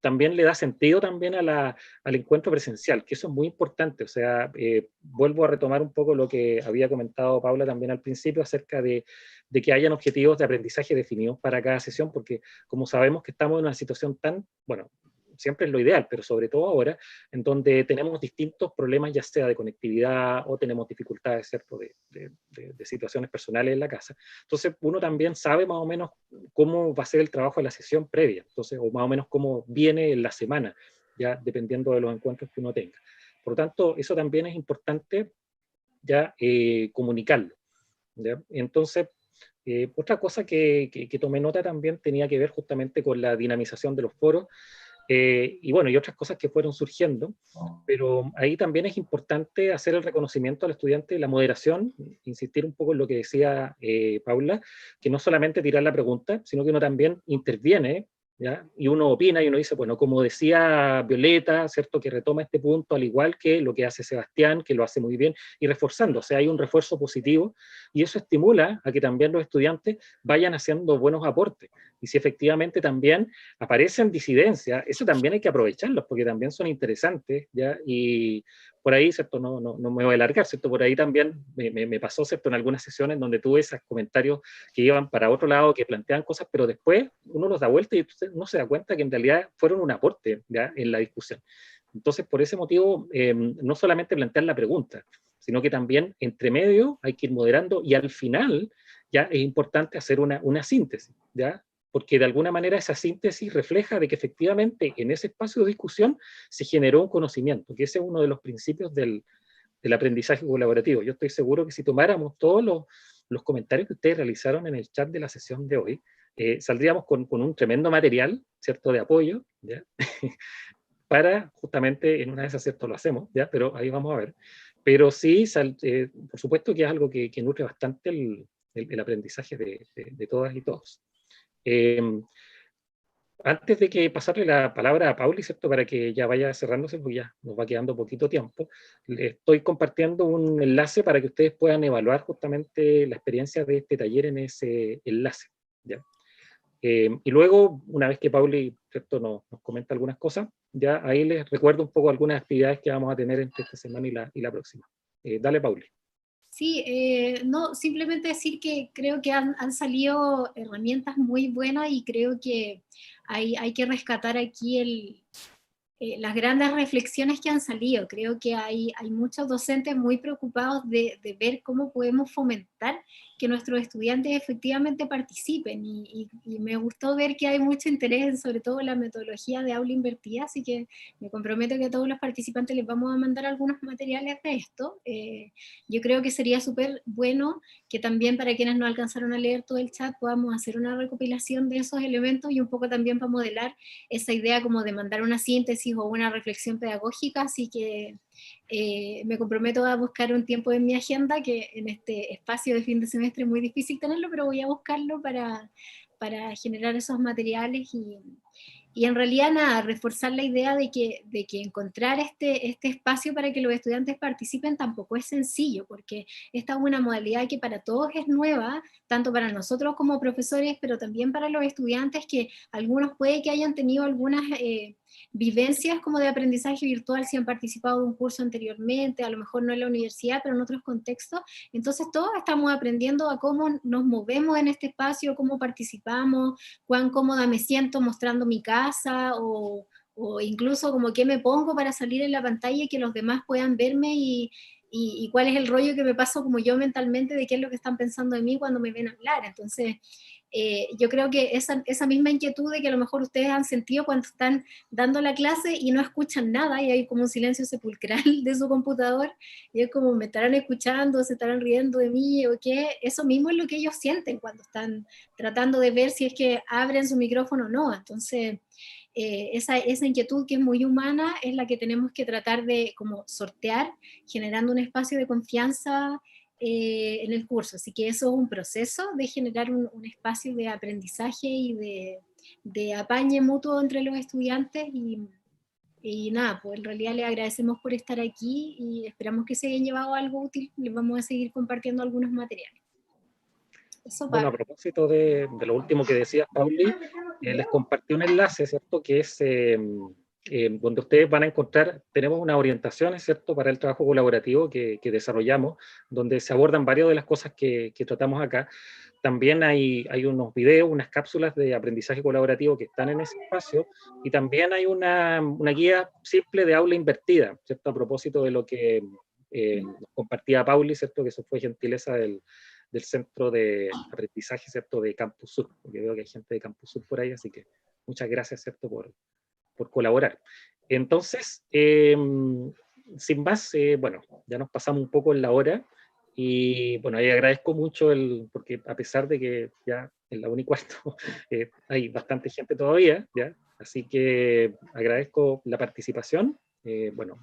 le da sentido también al encuentro presencial, que eso es muy importante. O sea, vuelvo a retomar un poco lo que había comentado Paula también al principio acerca de que hayan objetivos de aprendizaje definidos para cada sesión, porque como sabemos que estamos en una situación tan, bueno, siempre es lo ideal, pero sobre todo ahora, en donde tenemos distintos problemas, ya sea de conectividad o tenemos dificultades, ¿cierto?, de situaciones personales en la casa. Entonces, uno también sabe más o menos cómo va a ser el trabajo de la sesión previa, entonces, o más o menos cómo viene en la semana, ya dependiendo de los encuentros que uno tenga. Por lo tanto, eso también es importante ya comunicarlo, ¿ya? Entonces, Otra cosa que tomé nota también tenía que ver justamente con la dinamización de los foros, y bueno, y otras cosas que fueron surgiendo, pero ahí también es importante hacer el reconocimiento al estudiante, la moderación, insistir un poco en lo que decía Paula, que no solamente tirar la pregunta, sino que uno también interviene, ¿ya? Y uno opina y uno dice, bueno, como decía Violeta, ¿cierto? Que retoma este punto, al igual que lo que hace Sebastián, que lo hace muy bien, y reforzando, o sea, hay un refuerzo positivo, y eso estimula a que también los estudiantes vayan haciendo buenos aportes. Y si efectivamente también aparecen disidencias, eso también hay que aprovecharlos, porque también son interesantes, ¿ya? Y por ahí, ¿cierto? No me voy a alargar, ¿cierto? Por ahí también me pasó, ¿cierto? En algunas sesiones donde tuve esos comentarios que iban para otro lado, que plantean cosas, pero después uno los da vuelta y uno se da cuenta que en realidad fueron un aporte, ¿ya? En la discusión. Entonces, por ese motivo, no solamente plantear la pregunta, sino que también entre medio hay que ir moderando y al final ya es importante hacer una síntesis, ¿ya? Porque de alguna manera esa síntesis refleja de que efectivamente en ese espacio de discusión se generó un conocimiento, que ese es uno de los principios del aprendizaje colaborativo. Yo estoy seguro que si tomáramos todos los comentarios que ustedes realizaron en el chat de la sesión de hoy, saldríamos con un tremendo material, ¿cierto?, de apoyo, ¿ya? Para justamente en una de esas, ¿cierto?, lo hacemos, ¿ya? Pero ahí vamos a ver. Pero sí, por supuesto que es algo que nutre bastante el aprendizaje de todas y todos. Antes de que pasarle la palabra a Pauli, ¿cierto? Para que ya vaya cerrándose, porque ya nos va quedando poquito tiempo, le estoy compartiendo un enlace para que ustedes puedan evaluar justamente la experiencia de este taller en ese enlace, ¿ya? Y luego, una vez que Pauli, ¿cierto?, nos comenta algunas cosas, ya ahí les recuerdo un poco algunas actividades que vamos a tener entre esta semana y la próxima. Dale, Pauli. Sí, no, simplemente decir que creo que han salido herramientas muy buenas y creo que hay que rescatar aquí las grandes reflexiones que han salido. Creo que hay muchos docentes muy preocupados de ver cómo podemos fomentar que nuestros estudiantes efectivamente participen y me gustó ver que hay mucho interés, sobre todo en la metodología de aula invertida, así que me comprometo que a todos los participantes les vamos a mandar algunos materiales de esto. Yo creo que sería súper bueno que también para quienes no alcanzaron a leer todo el chat podamos hacer una recopilación de esos elementos y un poco también para modelar esa idea como de mandar una síntesis o una reflexión pedagógica, así que me comprometo a buscar un tiempo en mi agenda, que en este espacio de fin de semestre es muy difícil tenerlo, pero voy a buscarlo para generar esos materiales y en realidad nada, reforzar la idea de que encontrar este espacio para que los estudiantes participen tampoco es sencillo, porque esta es una modalidad que para todos es nueva, tanto para nosotros como profesores, pero también para los estudiantes, que algunos puede que hayan tenido algunas vivencias como de aprendizaje virtual si han participado de un curso anteriormente, a lo mejor no en la universidad, pero en otros contextos. Entonces todos estamos aprendiendo a cómo nos movemos en este espacio, cómo participamos, cuán cómoda me siento mostrando mi casa o incluso como qué me pongo para salir en la pantalla y que los demás puedan verme y cuál es el rollo que me paso como yo mentalmente de qué es lo que están pensando de mí cuando me ven hablar. Entonces, yo creo que esa misma inquietud de que a lo mejor ustedes han sentido cuando están dando la clase y no escuchan nada y hay como un silencio sepulcral de su computador y es como me estarán escuchando, se estarán riendo de mí o qué, eso mismo es lo que ellos sienten cuando están tratando de ver si es que abren su micrófono o no. Entonces, esa inquietud que es muy humana es la que tenemos que tratar de como sortear, generando un espacio de confianza en el curso. Así que eso es un proceso de generar un espacio de aprendizaje y de apañe mutuo entre los estudiantes y nada, pues en realidad les agradecemos por estar aquí y esperamos que se hayan llevado algo útil. Les vamos a seguir compartiendo algunos materiales. Eso Bueno, a propósito de lo último que decías, Pauli, les compartí un enlace, ¿cierto? Que es donde ustedes van a encontrar, tenemos unas orientaciones, ¿cierto? Para el trabajo colaborativo que desarrollamos, donde se abordan varias de las cosas que tratamos acá. También hay unos videos, unas cápsulas de aprendizaje colaborativo que están en ese espacio, y también hay una guía simple de aula invertida, ¿cierto? A propósito de lo que nos compartía Pauli, ¿cierto? Que eso fue gentileza del Centro de Aprendizaje, ¿cierto?, de Campus Sur, porque veo que hay gente de Campus Sur por ahí, así que muchas gracias, ¿cierto?, por colaborar. Entonces, sin más, bueno, ya nos pasamos un poco en la hora, Y bueno, ahí agradezco mucho porque a pesar de que ya en la 1:15 hay bastante gente todavía, ¿ya? Así que agradezco la participación. Bueno,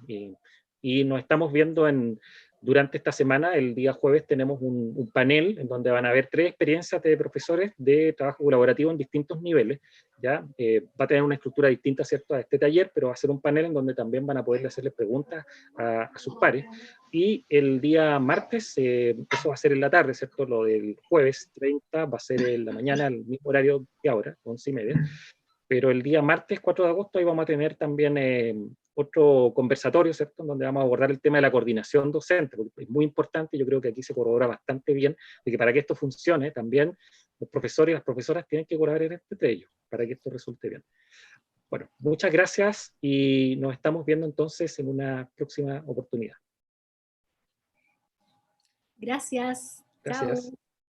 y nos estamos viendo durante esta semana. El día jueves tenemos un panel en donde van a haber 3 experiencias de profesores de trabajo colaborativo en distintos niveles, ¿ya? Va a tener una estructura distinta, ¿cierto?, a este taller, pero va a ser un panel en donde también van a poder hacerle preguntas a sus pares. Y el día martes, eso va a ser en la tarde, ¿cierto? Lo del jueves 30 va a ser en la mañana, al mismo horario que ahora, 11:30. Pero el día martes 4 de agosto ahí vamos a tener también otro conversatorio, ¿cierto?, en donde vamos a abordar el tema de la coordinación docente, porque es muy importante. Yo creo que aquí se corrobora bastante bien de que para que esto funcione, también los profesores y las profesoras tienen que colaborar entre ellos, para que esto resulte bien. Bueno, muchas gracias y nos estamos viendo entonces en una próxima oportunidad. Gracias. Gracias.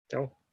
Chao. Chao.